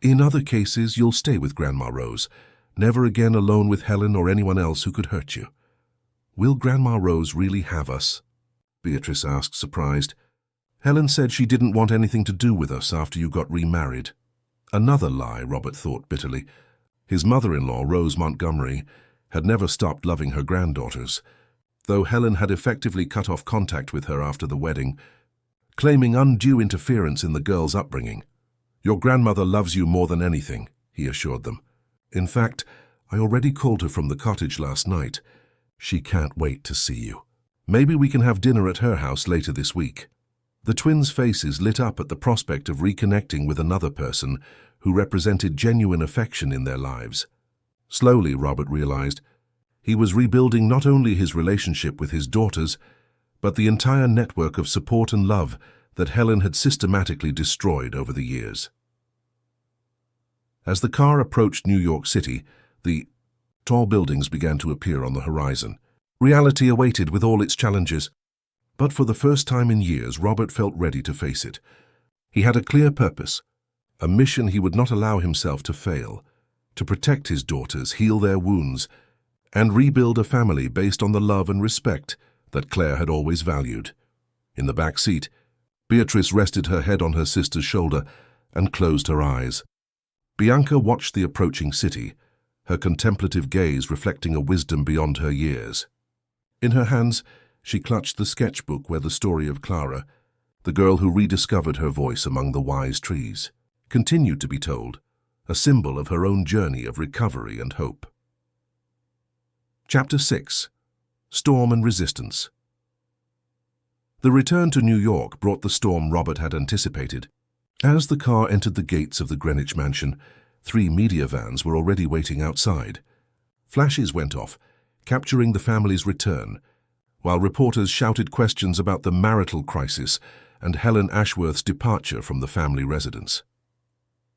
In other cases, you'll stay with Grandma Rose, never again alone with Helen or anyone else who could hurt you." "Will Grandma Rose really have us?" Beatrice asked, surprised. "Helen said she didn't want anything to do with us after you got remarried." Another lie, Robert thought bitterly. His mother-in-law, Rose Montgomery, had never stopped loving her granddaughters, though Helen had effectively cut off contact with her after the wedding, claiming undue interference in the girls' upbringing. "Your grandmother loves you more than anything," he assured them. "In fact, I already called her from the cottage last night. She can't wait to see you. Maybe we can have dinner at her house later this week." The twins' faces lit up at the prospect of reconnecting with another person who represented genuine affection in their lives. Slowly, Robert realized, he was rebuilding not only his relationship with his daughters, but the entire network of support and love that Helen had systematically destroyed over the years. As the car approached New York City, the tall buildings began to appear on the horizon. Reality awaited with all its challenges. But for the first time in years, Robert felt ready to face it. He had a clear purpose, a mission he would not allow himself to fail, to protect his daughters, heal their wounds, and rebuild a family based on the love and respect that Claire had always valued. In the back seat, Beatrice rested her head on her sister's shoulder and closed her eyes. Bianca watched the approaching city, her contemplative gaze reflecting a wisdom beyond her years. In her hands, she clutched the sketchbook where the story of Clara, the girl who rediscovered her voice among the wise trees, continued to be told, a symbol of her own journey of recovery and hope. Chapter 6. Storm and resistance. The return to New York brought the storm Robert had anticipated. As the car entered the gates of the Greenwich mansion, 3 media vans were already waiting outside. Flashes went off, capturing the family's return, while reporters shouted questions about the marital crisis and Helen Ashworth's departure from the family residence.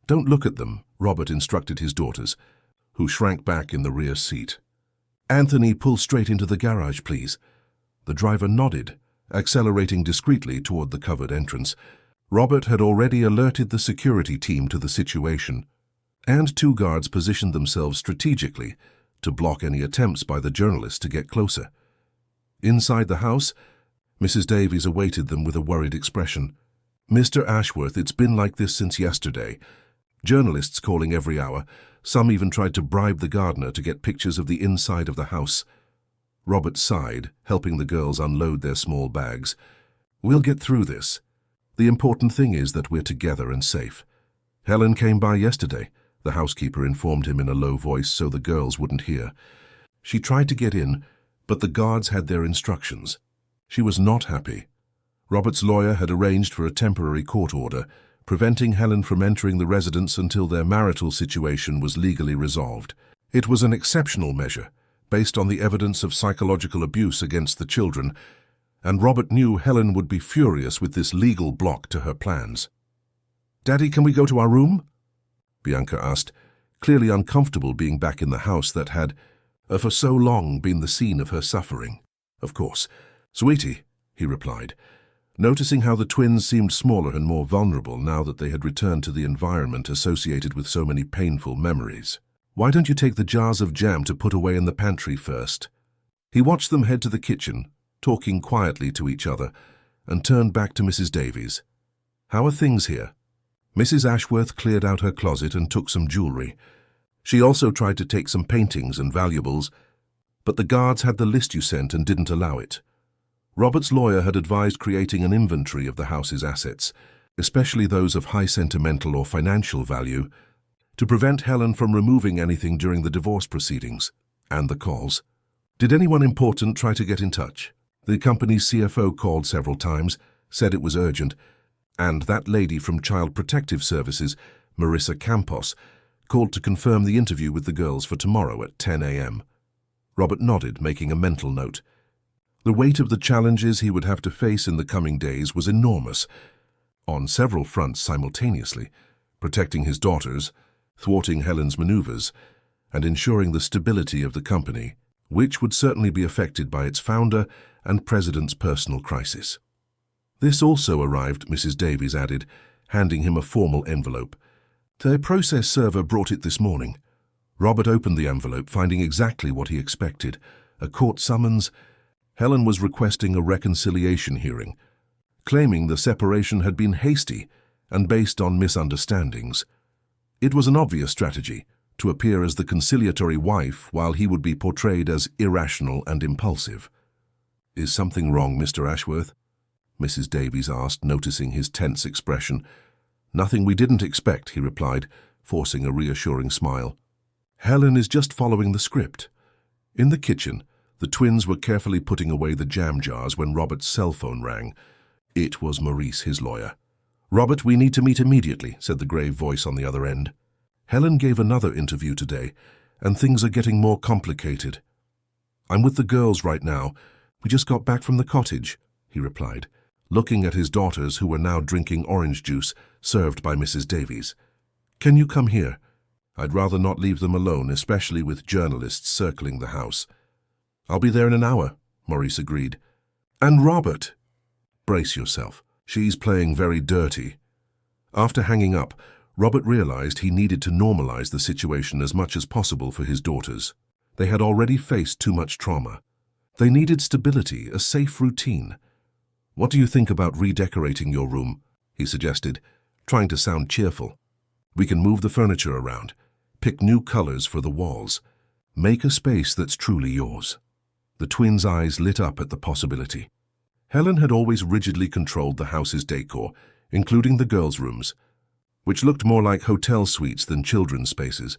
"Don't look at them," Robert instructed his daughters, who shrank back in the rear seat. "Anthony, pull straight into the garage, please." The driver nodded, accelerating discreetly toward the covered entrance. Robert had already alerted the security team to the situation, and 2 guards positioned themselves strategically to block any attempts by the journalists to get closer. Inside the house, Mrs. Davies awaited them with a worried expression. "Mr. Ashworth, it's been like this since yesterday. Journalists calling every hour. Some even tried to bribe the gardener to get pictures of the inside of the house." Robert sighed, helping the girls unload their small bags. "We'll get through this. The important thing is that we're together and safe. Helen came by yesterday," the housekeeper informed him in a low voice so the girls wouldn't hear. "She tried to get in, but the guards had their instructions. She was not happy." Robert's lawyer had arranged for a temporary court order, preventing Helen from entering the residence until their marital situation was legally resolved. It was an exceptional measure, based on the evidence of psychological abuse against the children, and Robert knew Helen would be furious with this legal block to her plans. "Daddy, can we go to our room?" Bianca asked, clearly uncomfortable being back in the house that had, for so long, been the scene of her suffering. "Of course. Sweetie," he replied, noticing how the twins seemed smaller and more vulnerable now that they had returned to the environment associated with so many painful memories. "Why don't you take the jars of jam to put away in the pantry first?" He watched them head to the kitchen, talking quietly to each other, and turned back to Mrs. Davies. "How are things here?" Mrs. Ashworth cleared out her closet and took some jewelry. She also tried to take some paintings and valuables, but the guards had the list you sent and didn't allow it. Robert's lawyer had advised creating an inventory of the house's assets, especially those of high sentimental or financial value, to prevent Helen from removing anything during the divorce proceedings and the calls. "Did anyone important try to get in touch?" The company's CFO called several times, said it was urgent, and that lady from Child Protective Services, Marissa Campos, called to confirm the interview with the girls for tomorrow at 10 a.m. Robert nodded, making a mental note. The weight of the challenges he would have to face in the coming days was enormous, on several fronts simultaneously, protecting his daughters, thwarting Helen's maneuvers, and ensuring the stability of the company, which would certainly be affected by its founder and president's personal crisis. "This also arrived," Mrs. Davies added, handing him a formal envelope. "The process server brought it this morning." Robert opened the envelope, finding exactly what he expected: a court summons. Helen was requesting a reconciliation hearing, claiming the separation had been hasty and based on misunderstandings. It was an obvious strategy, to appear as the conciliatory wife while he would be portrayed as irrational and impulsive. "Is something wrong, Mr. Ashworth?" Mrs. Davies asked, noticing his tense expression. "Nothing we didn't expect," he replied, forcing a reassuring smile. "Helen is just following the script." In the kitchen, the twins were carefully putting away the jam jars when Robert's cell phone rang. It was Maurice, his lawyer. "Robert, we need to meet immediately," said the grave voice on the other end. "Helen gave another interview today, and things are getting more complicated." "I'm with the girls right now. We just got back from the cottage," he replied, looking at his daughters who were now drinking orange juice served by Mrs. Davies. "Can you come here? I'd rather not leave them alone, especially with journalists circling the house." "I'll be there in an hour," Maurice agreed. "And Robert!" "Brace yourself. She's playing very dirty." After hanging up, Robert realized he needed to normalize the situation as much as possible for his daughters. They had already faced too much trauma. They needed stability, a safe routine. "What do you think about redecorating your room?" he suggested, trying to sound cheerful. "We can move the furniture around, pick new colors for the walls, make a space that's truly yours." The twins' eyes lit up at the possibility. Helen had always rigidly controlled the house's decor, including the girls' rooms, which looked more like hotel suites than children's spaces.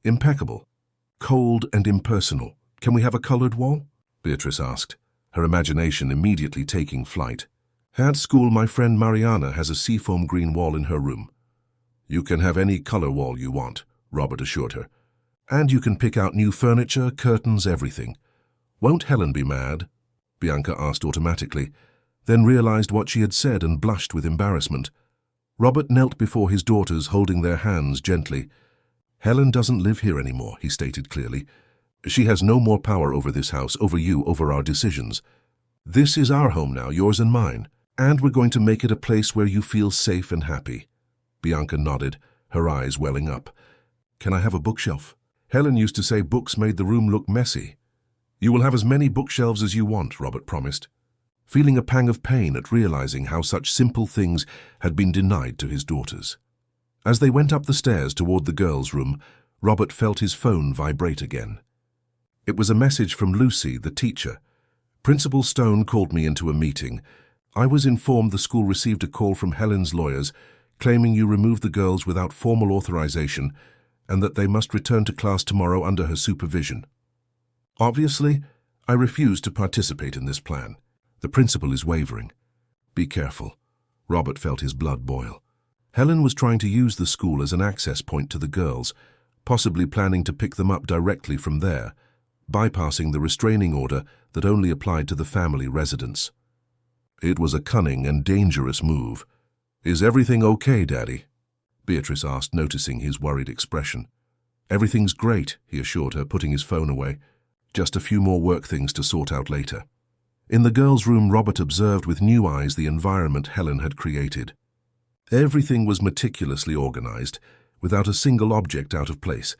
Impeccable, cold and impersonal. "Can we have a colored wall?" Beatrice asked, her imagination immediately taking flight. At school, my friend Mariana has a seafoam green wall in her room. You can have any color wall you want, Robert assured her. And you can pick out new furniture, curtains, everything. Won't Helen be mad? Bianca asked automatically, then realized what she had said and blushed with embarrassment. Robert knelt before his daughters, holding their hands gently. Helen doesn't live here anymore, he stated clearly. She has no more power over this house, over you, over our decisions. This is our home now, yours and mine, and we're going to make it a place where you feel safe and happy. Bianca nodded, her eyes welling up. Can I have a bookshelf? Helen used to say books made the room look messy. You will have as many bookshelves as you want, Robert promised, feeling a pang of pain at realizing how such simple things had been denied to his daughters. As they went up the stairs toward the girls' room, Robert felt his phone vibrate again. It was a message from Lucy, the teacher. Principal Stone called me into a meeting. I was informed the school received a call from Helen's lawyers claiming you removed the girls without formal authorization and that they must return to class tomorrow under her supervision. Obviously, I refuse to participate in this plan. The principal is wavering. Be careful. Robert felt his blood boil. Helen was trying to use the school as an access point to the girls, possibly planning to pick them up directly from there, bypassing the restraining order that only applied to the family residence. It was a cunning and dangerous move. Is everything okay, Daddy? Beatrice asked, noticing his worried expression. Everything's great, he assured her, putting his phone away. Just a few more work things to sort out later. In the girls' room, Robert observed with new eyes the environment Helen had created. Everything was meticulously organized, without a single object out of place.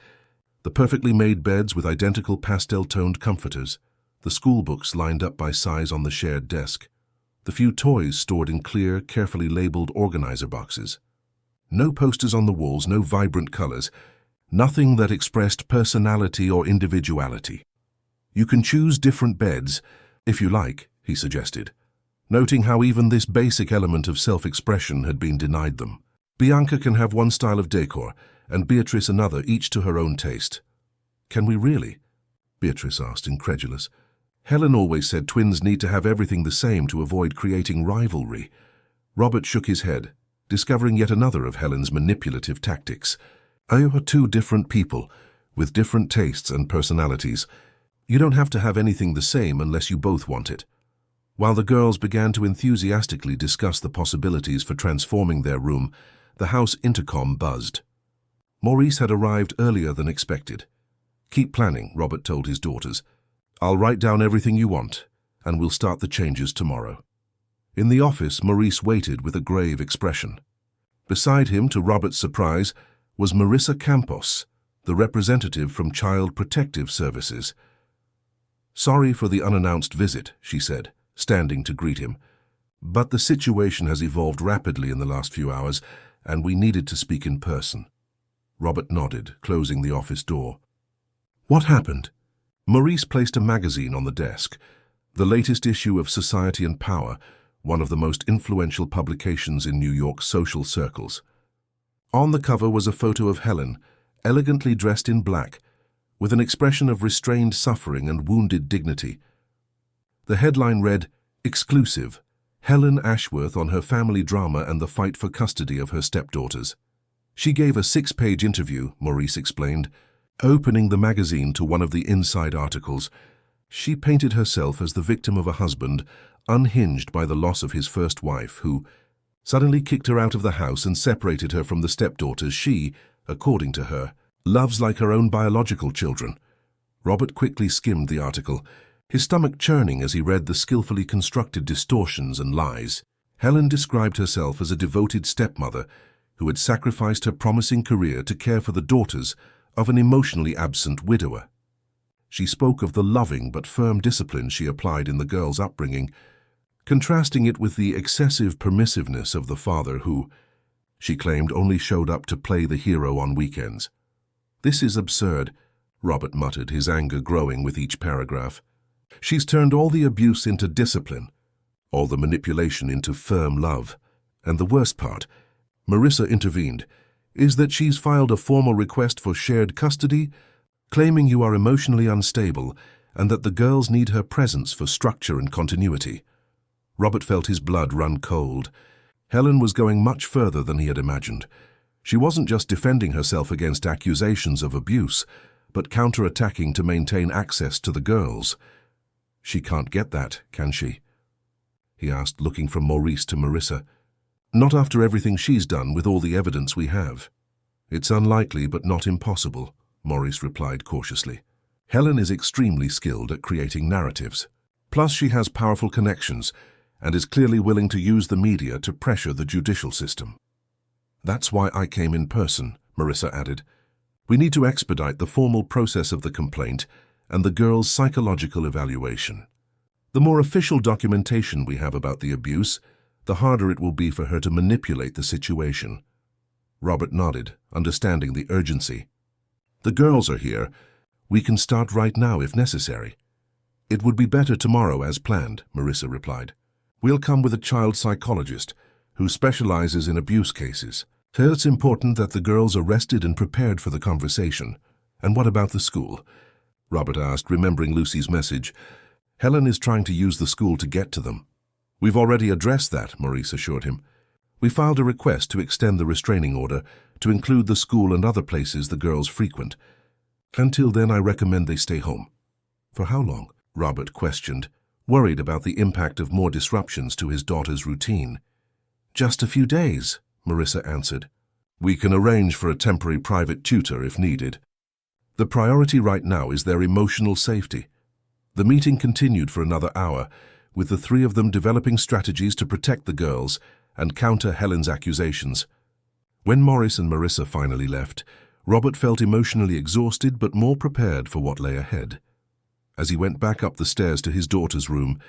The perfectly made beds with identical pastel-toned comforters, the school books lined up by size on the shared desk, the few toys stored in clear, carefully labeled organizer boxes. No posters on the walls, no vibrant colors, nothing that expressed personality or individuality. You can choose different beds, if you like, he suggested, noting how even this basic element of self-expression had been denied them. Bianca can have one style of decor, and Beatrice another, each to her own taste. Can we really? Beatrice asked, incredulous. Helen always said twins need to have everything the same to avoid creating rivalry. Robert shook his head, discovering yet another of Helen's manipulative tactics. You are two different people, with different tastes and personalities. You don't have to have anything the same unless you both want it. While the girls began to enthusiastically discuss the possibilities for transforming their room, the house intercom buzzed. Maurice had arrived earlier than expected. Keep planning, Robert told his daughters. I'll write down everything you want, and we'll start the changes tomorrow. In the office, Maurice waited with a grave expression. Beside him, to Robert's surprise, was Marissa Campos, the representative from Child Protective Services. Sorry for the unannounced visit, she said, standing to greet him. But the situation has evolved rapidly in the last few hours, and we needed to speak in person. Robert nodded, closing the office door. What happened? Maurice placed a magazine on the desk, the latest issue of Society and Power, one of the most influential publications in New York's social circles. On the cover was a photo of Helen, elegantly dressed in black, with an expression of restrained suffering and wounded dignity. The headline read, Exclusive, Helen Ashworth on her family drama and the fight for custody of her stepdaughters. She gave a 6-page interview, Maurice explained, opening the magazine to one of the inside articles. She painted herself as the victim of a husband unhinged by the loss of his first wife, who suddenly kicked her out of the house and separated her from the stepdaughters she, according to her, loves like her own biological children. Robert quickly skimmed the article, his stomach churning as he read the skillfully constructed distortions and lies. Helen described herself as a devoted stepmother who had sacrificed her promising career to care for the daughters of an emotionally absent widower. She spoke of the loving but firm discipline she applied in the girls' upbringing, contrasting it with the excessive permissiveness of the father who, she claimed, only showed up to play the hero on weekends. This is absurd, Robert muttered, his anger growing with each paragraph. She's turned all the abuse into discipline, all the manipulation into firm love. And the worst part, Marissa intervened, is that she's filed a formal request for shared custody, claiming you are emotionally unstable and that the girls need her presence for structure and continuity. Robert felt his blood run cold. Helen was going much further than he had imagined. She wasn't just defending herself against accusations of abuse, but counter-attacking to maintain access to the girls. She can't get that, can she? He asked, looking from Maurice to Marissa. Not after everything she's done with all the evidence we have. It's unlikely but not impossible, Maurice replied cautiously. Helen is extremely skilled at creating narratives. Plus she has powerful connections and is clearly willing to use the media to pressure the judicial system. That's why I came in person, Marissa added. We need to expedite the formal process of the complaint and the girl's psychological evaluation. The more official documentation we have about the abuse, the harder it will be for her to manipulate the situation. Robert nodded, understanding the urgency. The girls are here. We can start right now if necessary. It would be better tomorrow as planned, Marissa replied. We'll come with a child psychologist who specializes in abuse cases. So it's important that the girls are rested and prepared for the conversation. And what about the school? Robert asked, remembering Lucy's message. Helen is trying to use the school to get to them. We've already addressed that, Maurice assured him. We filed a request to extend the restraining order to include the school and other places the girls frequent. Until then, I recommend they stay home. For how long? Robert questioned, worried about the impact of more disruptions to his daughter's routine. Just a few days, Marissa answered. We can arrange for a temporary private tutor if needed. The priority right now is their emotional safety. The meeting continued for another hour, with the three of them developing strategies to protect the girls and counter Helen's accusations. When Maurice and Marissa finally left, Robert felt emotionally exhausted but more prepared for what lay ahead. As he went back up the stairs to his daughter's room,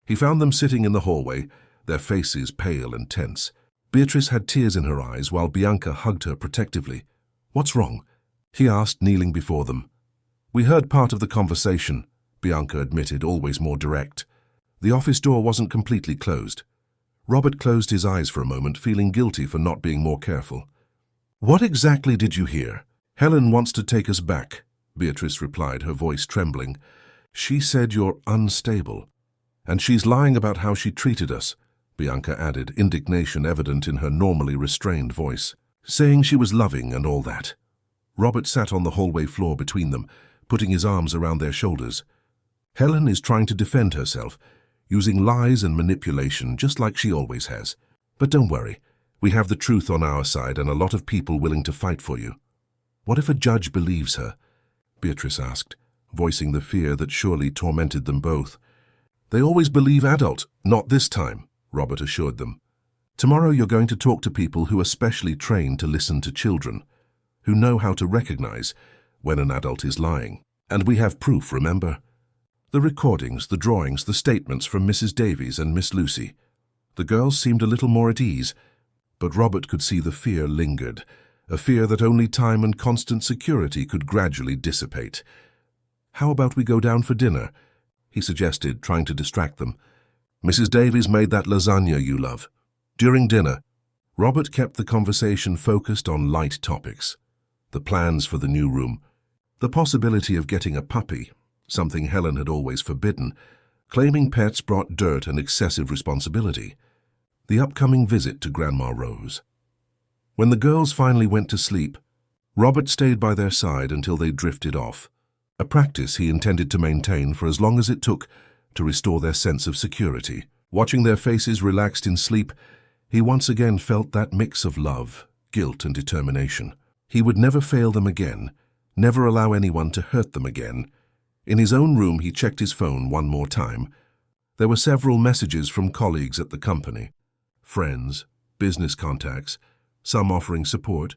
he found them sitting in the hallway, their faces pale and tense. Beatrice had tears in her eyes while Bianca hugged her protectively. What's wrong? He asked, kneeling before them. We heard part of the conversation, Bianca admitted, always more direct. The office door wasn't completely closed. Robert closed his eyes for a moment, feeling guilty for not being more careful. What exactly did you hear? Helen wants to take us back, Beatrice replied, her voice trembling. She said you're unstable. And she's lying about how she treated us, Bianca added, indignation evident in her normally restrained voice, saying she was loving and all that. Robert sat on the hallway floor between them, putting his arms around their shoulders. Helen is trying to defend herself, using lies and manipulation just like she always has. But don't worry, we have the truth on our side and a lot of people willing to fight for you. What if a judge believes her? Beatrice asked, voicing the fear that surely tormented them both. They always believe adult, not this time, Robert assured them. Tomorrow you're going to talk to people who are specially trained to listen to children, who know how to recognize when an adult is lying. And we have proof, remember? The recordings, the drawings, the statements from Mrs. Davies and Miss Lucy. The girls seemed a little more at ease, but Robert could see the fear lingered, a fear that only time and constant security could gradually dissipate. How about we go down for dinner? He suggested, trying to distract them. Mrs. Davies made that lasagna you love. During dinner, Robert kept the conversation focused on light topics. The plans for the new room, the possibility of getting a puppy, something Helen had always forbidden, claiming pets brought dirt and excessive responsibility, the upcoming visit to Grandma Rose. When the girls finally went to sleep, Robert stayed by their side until they drifted off, a practice he intended to maintain for as long as it took to restore their sense of security. Watching their faces relaxed in sleep, he once again felt that mix of love, guilt, and determination. He would never fail them again, never allow anyone to hurt them again. In his own room, he checked his phone one more time. There were several messages from colleagues at the company, friends, business contacts, some offering support,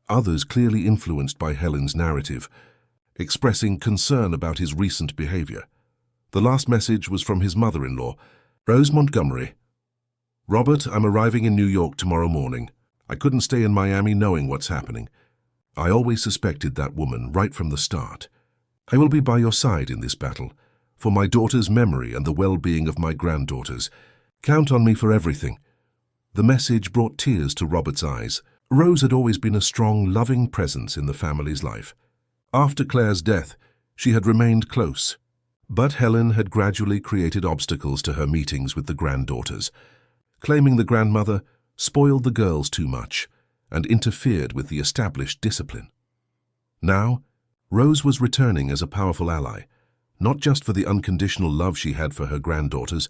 others clearly influenced by Helen's narrative, expressing concern about his recent behavior. The last message was from his mother-in-law, Rose Montgomery. Robert, I'm arriving in New York tomorrow morning. I couldn't stay in Miami knowing what's happening. I always suspected that woman right from the start. I will be by your side in this battle, for my daughter's memory and the well-being of my granddaughters. Count on me for everything. The message brought tears to Robert's eyes. Rose had always been a strong, loving presence in the family's life. After Claire's death, she had remained close, But Helen had gradually created obstacles to her meetings with the granddaughters, claiming the grandmother spoiled the girls too much and interfered with the established discipline. Now, Rose was returning as a powerful ally, not just for the unconditional love she had for her granddaughters,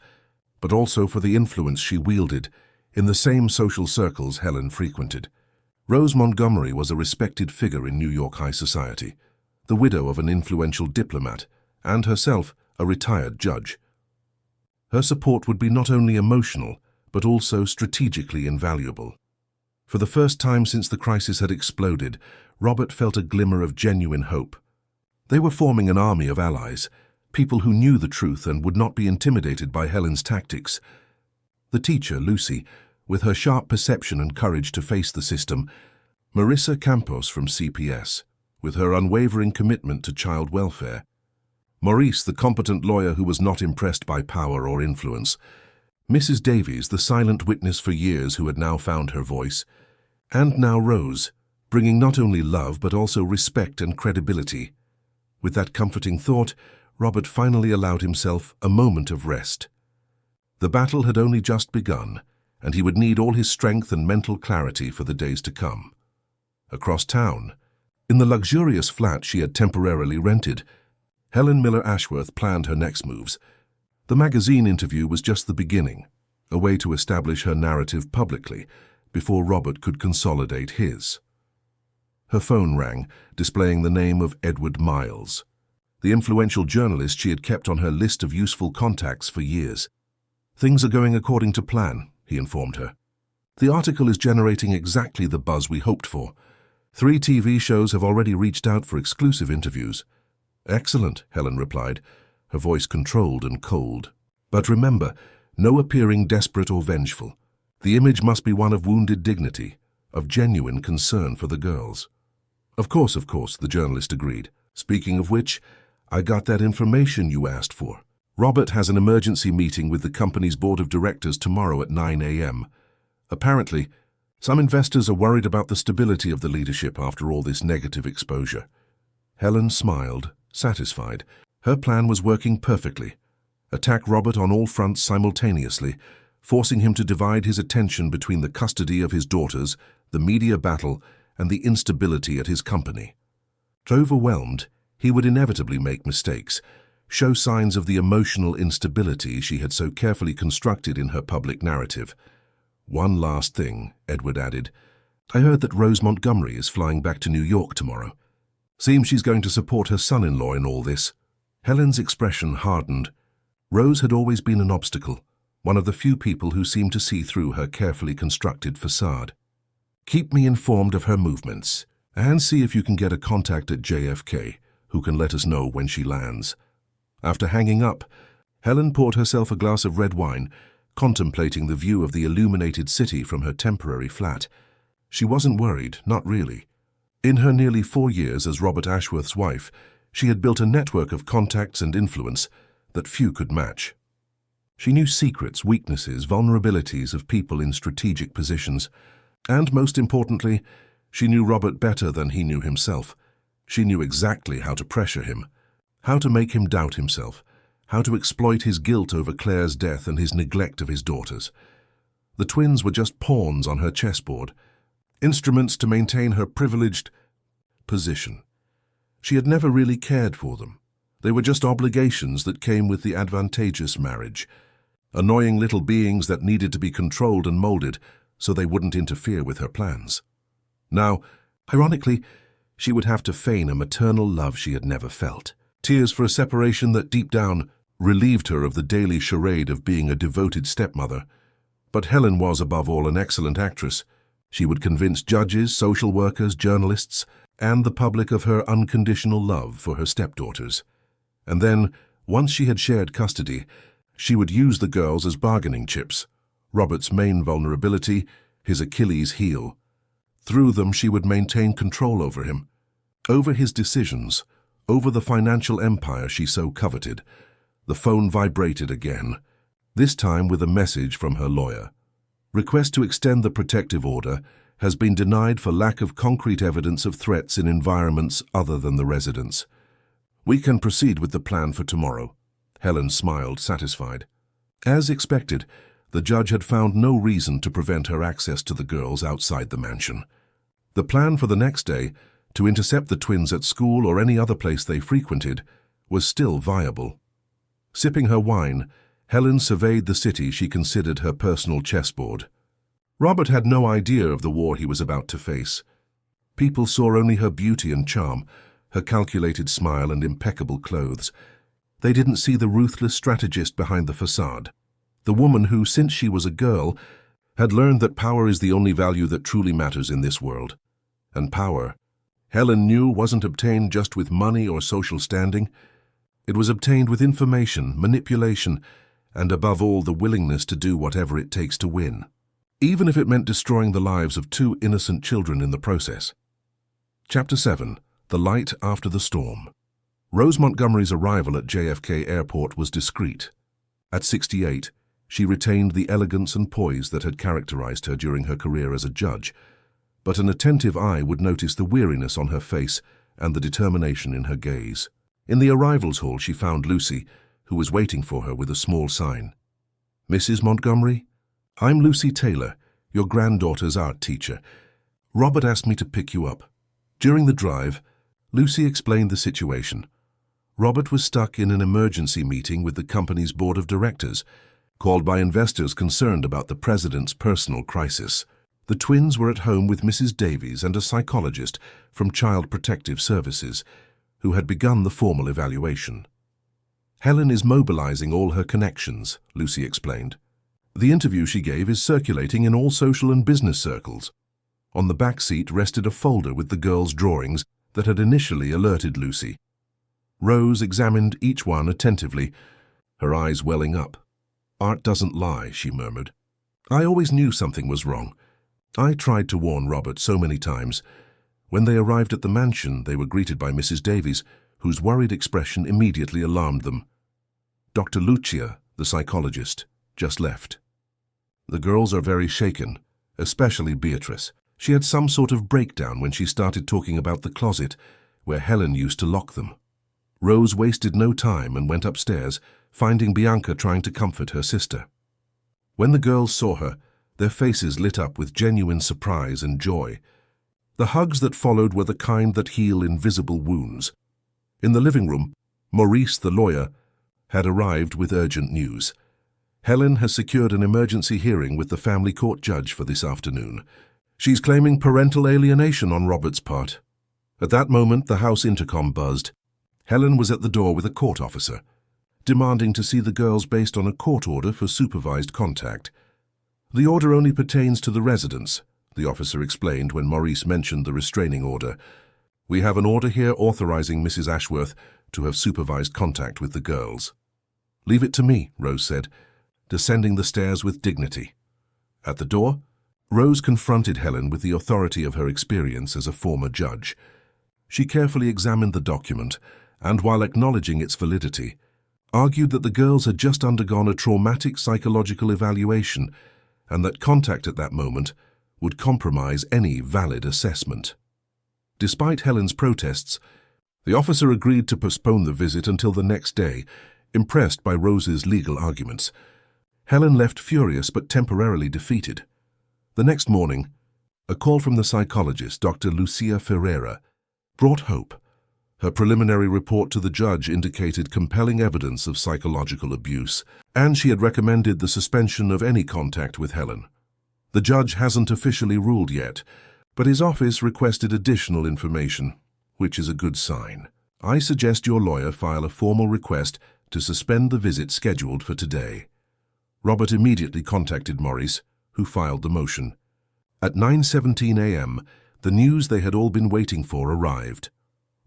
but also for the influence she wielded in the same social circles Helen frequented. Rose Montgomery was a respected figure in New York high society, the widow of an influential diplomat, and herself a retired judge. Her support would be not only emotional, but also strategically invaluable. For the first time since the crisis had exploded, Robert felt a glimmer of genuine hope. They were forming an army of allies, people who knew the truth and would not be intimidated by Helen's tactics. The teacher, Lucy, with her sharp perception and courage to face the system, Marissa Campos from CPS, with her unwavering commitment to child welfare, Maurice, the competent lawyer who was not impressed by power or influence, Mrs. Davies, the silent witness for years who had now found her voice, and now Rose, bringing not only love but also respect and credibility. With that comforting thought, Robert finally allowed himself a moment of rest. The battle had only just begun, and he would need all his strength and mental clarity for the days to come. Across town, in the luxurious flat she had temporarily rented, Helen Miller Ashworth planned her next moves. The magazine interview was just the beginning, a way to establish her narrative publicly before Robert could consolidate his. Her phone rang, displaying the name of Edward Miles, the influential journalist she had kept on her list of useful contacts for years. "Things are going according to plan," he informed her. "The article is generating exactly the buzz we hoped for. 3 TV shows have already reached out for exclusive interviews." "Excellent," Helen replied, her voice controlled and cold. "But remember, no appearing desperate or vengeful. The image must be one of wounded dignity, of genuine concern for the girls." Of course, the journalist agreed. "Speaking of which, I got that information you asked for. Robert has an emergency meeting with the company's board of directors tomorrow at 9 a.m. Apparently, some investors are worried about the stability of the leadership after all this negative exposure." Helen smiled, satisfied. Her plan was working perfectly. Attack Robert on all fronts simultaneously, forcing him to divide his attention between the custody of his daughters, the media battle, and the instability at his company. Overwhelmed, he would inevitably make mistakes, show signs of the emotional instability she had so carefully constructed in her public narrative. "One last thing," Edward added. "I heard that Rose Montgomery is flying back to New York tomorrow. Seems she's going to support her son-in-law in all this." Helen's expression hardened. Rose had always been an obstacle, one of the few people who seemed to see through her carefully constructed facade. "Keep me informed of her movements, and see if you can get a contact at JFK, who can let us know when she lands." After hanging up, Helen poured herself a glass of red wine, contemplating the view of the illuminated city from her temporary flat. She wasn't worried, not really. In her nearly 4 years as Robert Ashworth's wife, she had built a network of contacts and influence that few could match. She knew secrets, weaknesses, vulnerabilities of people in strategic positions, and most importantly, she knew Robert better than he knew himself. She knew exactly how to pressure him, how to make him doubt himself, how to exploit his guilt over Claire's death and his neglect of his daughters. The twins were just pawns on her chessboard, instruments to maintain her privileged position. She had never really cared for them. They were just obligations that came with the advantageous marriage, annoying little beings that needed to be controlled and molded so they wouldn't interfere with her plans. Now, ironically, she would have to feign a maternal love she had never felt, tears for a separation that deep down relieved her of the daily charade of being a devoted stepmother. But Helen was, above all, an excellent actress. She would convince judges, social workers, journalists, and the public of her unconditional love for her stepdaughters. And then, once she had shared custody, she would use the girls as bargaining chips, Robert's main vulnerability, his Achilles heel. Through them she would maintain control over him, over his decisions, over the financial empire she so coveted. The phone vibrated again, this time with a message from her lawyer. Request to extend the protective order has been denied for lack of concrete evidence of threats in environments other than the residence. We can proceed with the plan for tomorrow. Helen smiled, satisfied. As expected, the judge had found no reason to prevent her access to the girls outside the mansion. The plan for the next day, to intercept the twins at school or any other place they frequented, was still viable. Sipping her wine, Helen surveyed the city she considered her personal chessboard. Robert had no idea of the war he was about to face. People saw only her beauty and charm, her calculated smile and impeccable clothes. They didn't see the ruthless strategist behind the facade, the woman who, since she was a girl, had learned that power is the only value that truly matters in this world. And power, Helen knew, wasn't obtained just with money or social standing. It was obtained with information, manipulation, and above all the willingness to do whatever it takes to win, even if it meant destroying the lives of 2 innocent children in the process. Chapter 7. The Light After the Storm. Rose Montgomery's arrival at JFK Airport was discreet. At 68, she retained the elegance and poise that had characterized her during her career as a judge, but an attentive eye would notice the weariness on her face and the determination in her gaze. In the arrivals hall she found Lucy, who was waiting for her with a small sign. "Mrs. Montgomery? I'm Lucy Taylor, your granddaughter's art teacher. Robert asked me to pick you up." During the drive, Lucy explained the situation. Robert was stuck in an emergency meeting with the company's board of directors, called by investors concerned about the president's personal crisis. The twins were at home with Mrs. Davies and a psychologist from Child Protective Services, who had begun the formal evaluation. "Helen is mobilizing all her connections," Lucy explained. "The interview she gave is circulating in all social and business circles." On the back seat rested a folder with the girls' drawings that had initially alerted Lucy. Rose examined each one attentively, her eyes welling up. "Art doesn't lie," she murmured. "I always knew something was wrong. I tried to warn Robert so many times." When they arrived at the mansion, they were greeted by Mrs. Davies, whose worried expression immediately alarmed them. Dr. Lucia, the psychologist, just left. "The girls are very shaken, especially Beatrice. She had some sort of breakdown when she started talking about the closet where Helen used to lock them." Rose wasted no time and went upstairs, finding Bianca trying to comfort her sister. When the girls saw her, their faces lit up with genuine surprise and joy. The hugs that followed were the kind that heal invisible wounds. In the living room, Maurice, the lawyer, had arrived with urgent news. "Helen has secured an emergency hearing with the family court judge for this afternoon. She's claiming parental alienation on Robert's part." At that moment, the house intercom buzzed. Helen was at the door with a court officer, demanding to see the girls based on a court order for supervised contact. "The order only pertains to the residents," the officer explained when Maurice mentioned the restraining order. "We have an order here authorizing Mrs. Ashworth to have supervised contact with the girls." "Leave it to me," Rose said, descending the stairs with dignity. At the door, Rose confronted Helen with the authority of her experience as a former judge. She carefully examined the document and, while acknowledging its validity, argued that the girls had just undergone a traumatic psychological evaluation and that contact at that moment would compromise any valid assessment. Despite Helen's protests, the officer agreed to postpone the visit until the next day, impressed by Rose's legal arguments. Helen left furious but temporarily defeated. The next morning, a call from the psychologist, Dr. Lucia Ferreira, brought hope. Her preliminary report to the judge indicated compelling evidence of psychological abuse, and she had recommended the suspension of any contact with Helen. The judge hasn't officially ruled yet, but his office requested additional information, which is a good sign. "I suggest your lawyer file a formal request to suspend the visit scheduled for today." Robert immediately contacted Maurice, who filed the motion. At 9:17 a.m., the news they had all been waiting for arrived.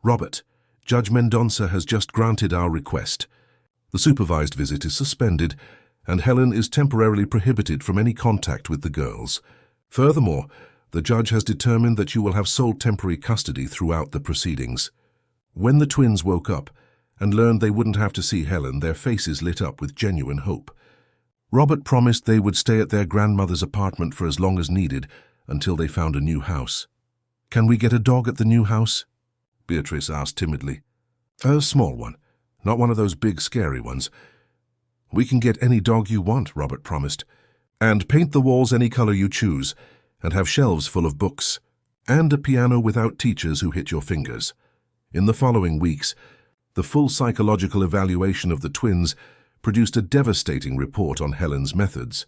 "Robert, Judge Mendonça has just granted our request. The supervised visit is suspended, and Helen is temporarily prohibited from any contact with the girls. Furthermore, the judge has determined that you will have sole temporary custody throughout the proceedings." When the twins woke up and learned they wouldn't have to see Helen, their faces lit up with genuine hope. Robert promised they would stay at their grandmother's apartment for as long as needed until they found a new house. "Can we get a dog at the new house?" Beatrice asked timidly. "A small one. Not one of those big, scary ones. We can get any dog you want, Robert promised. And paint the walls any color you choose, and have shelves full of books. And a piano without teachers who hit your fingers. In the following weeks, the full psychological evaluation of the twins produced a devastating report on Helen's methods.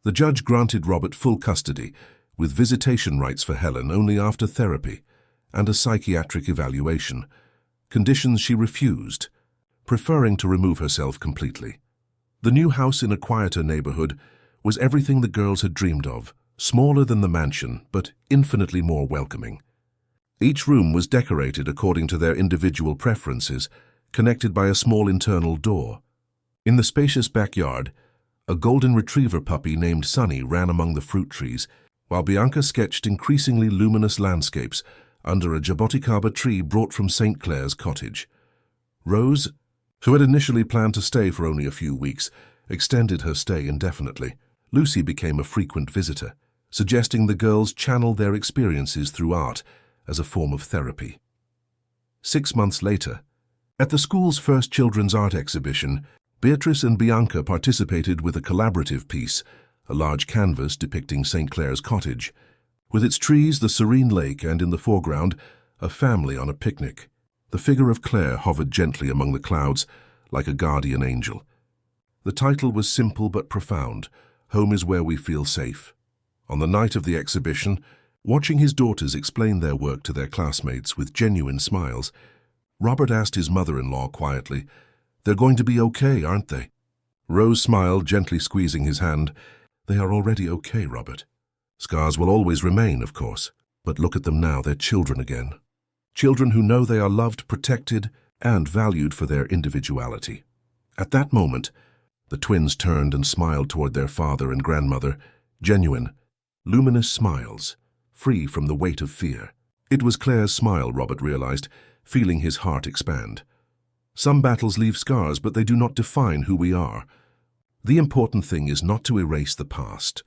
The judge granted Robert full custody, with visitation rights for Helen only after therapy and a psychiatric evaluation, conditions she refused, preferring to remove herself completely. The new house in a quieter neighborhood was everything the girls had dreamed of, smaller than the mansion, but infinitely more welcoming. Each room was decorated according to their individual preferences, connected by a small internal door. In the spacious backyard, a golden retriever puppy named Sunny ran among the fruit trees, while Bianca sketched increasingly luminous landscapes under a jaboticaba tree brought from St. Clair's cottage. Rose, who had initially planned to stay for only a few weeks, extended her stay indefinitely. Lucy became a frequent visitor, suggesting the girls channel their experiences through art as a form of therapy. 6 months later, at the school's first children's art exhibition, Beatrice and Bianca participated with a collaborative piece, a large canvas depicting St. Clair's cottage. With its trees, the serene lake, and in the foreground, a family on a picnic. The figure of Claire hovered gently among the clouds, like a guardian angel. The title was simple but profound, Home is Where We Feel Safe. On the night of the exhibition, watching his daughters explain their work to their classmates with genuine smiles, Robert asked his mother-in-law quietly, "They're going to be okay, aren't they?" Rose smiled, gently squeezing his hand. "They are already okay, Robert. Scars will always remain, of course, but look at them now, they're children again. Children who know they are loved, protected, and valued for their individuality." At that moment, the twins turned and smiled toward their father and grandmother, genuine, luminous smiles, free from the weight of fear. It was Claire's smile, Robert realized, feeling his heart expand. Some battles leave scars, but they do not define who we are. The important thing is not to erase the past,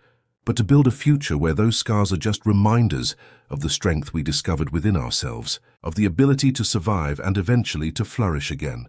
but to build a future where those scars are just reminders of the strength we discovered within ourselves, of the ability to survive and eventually to flourish again.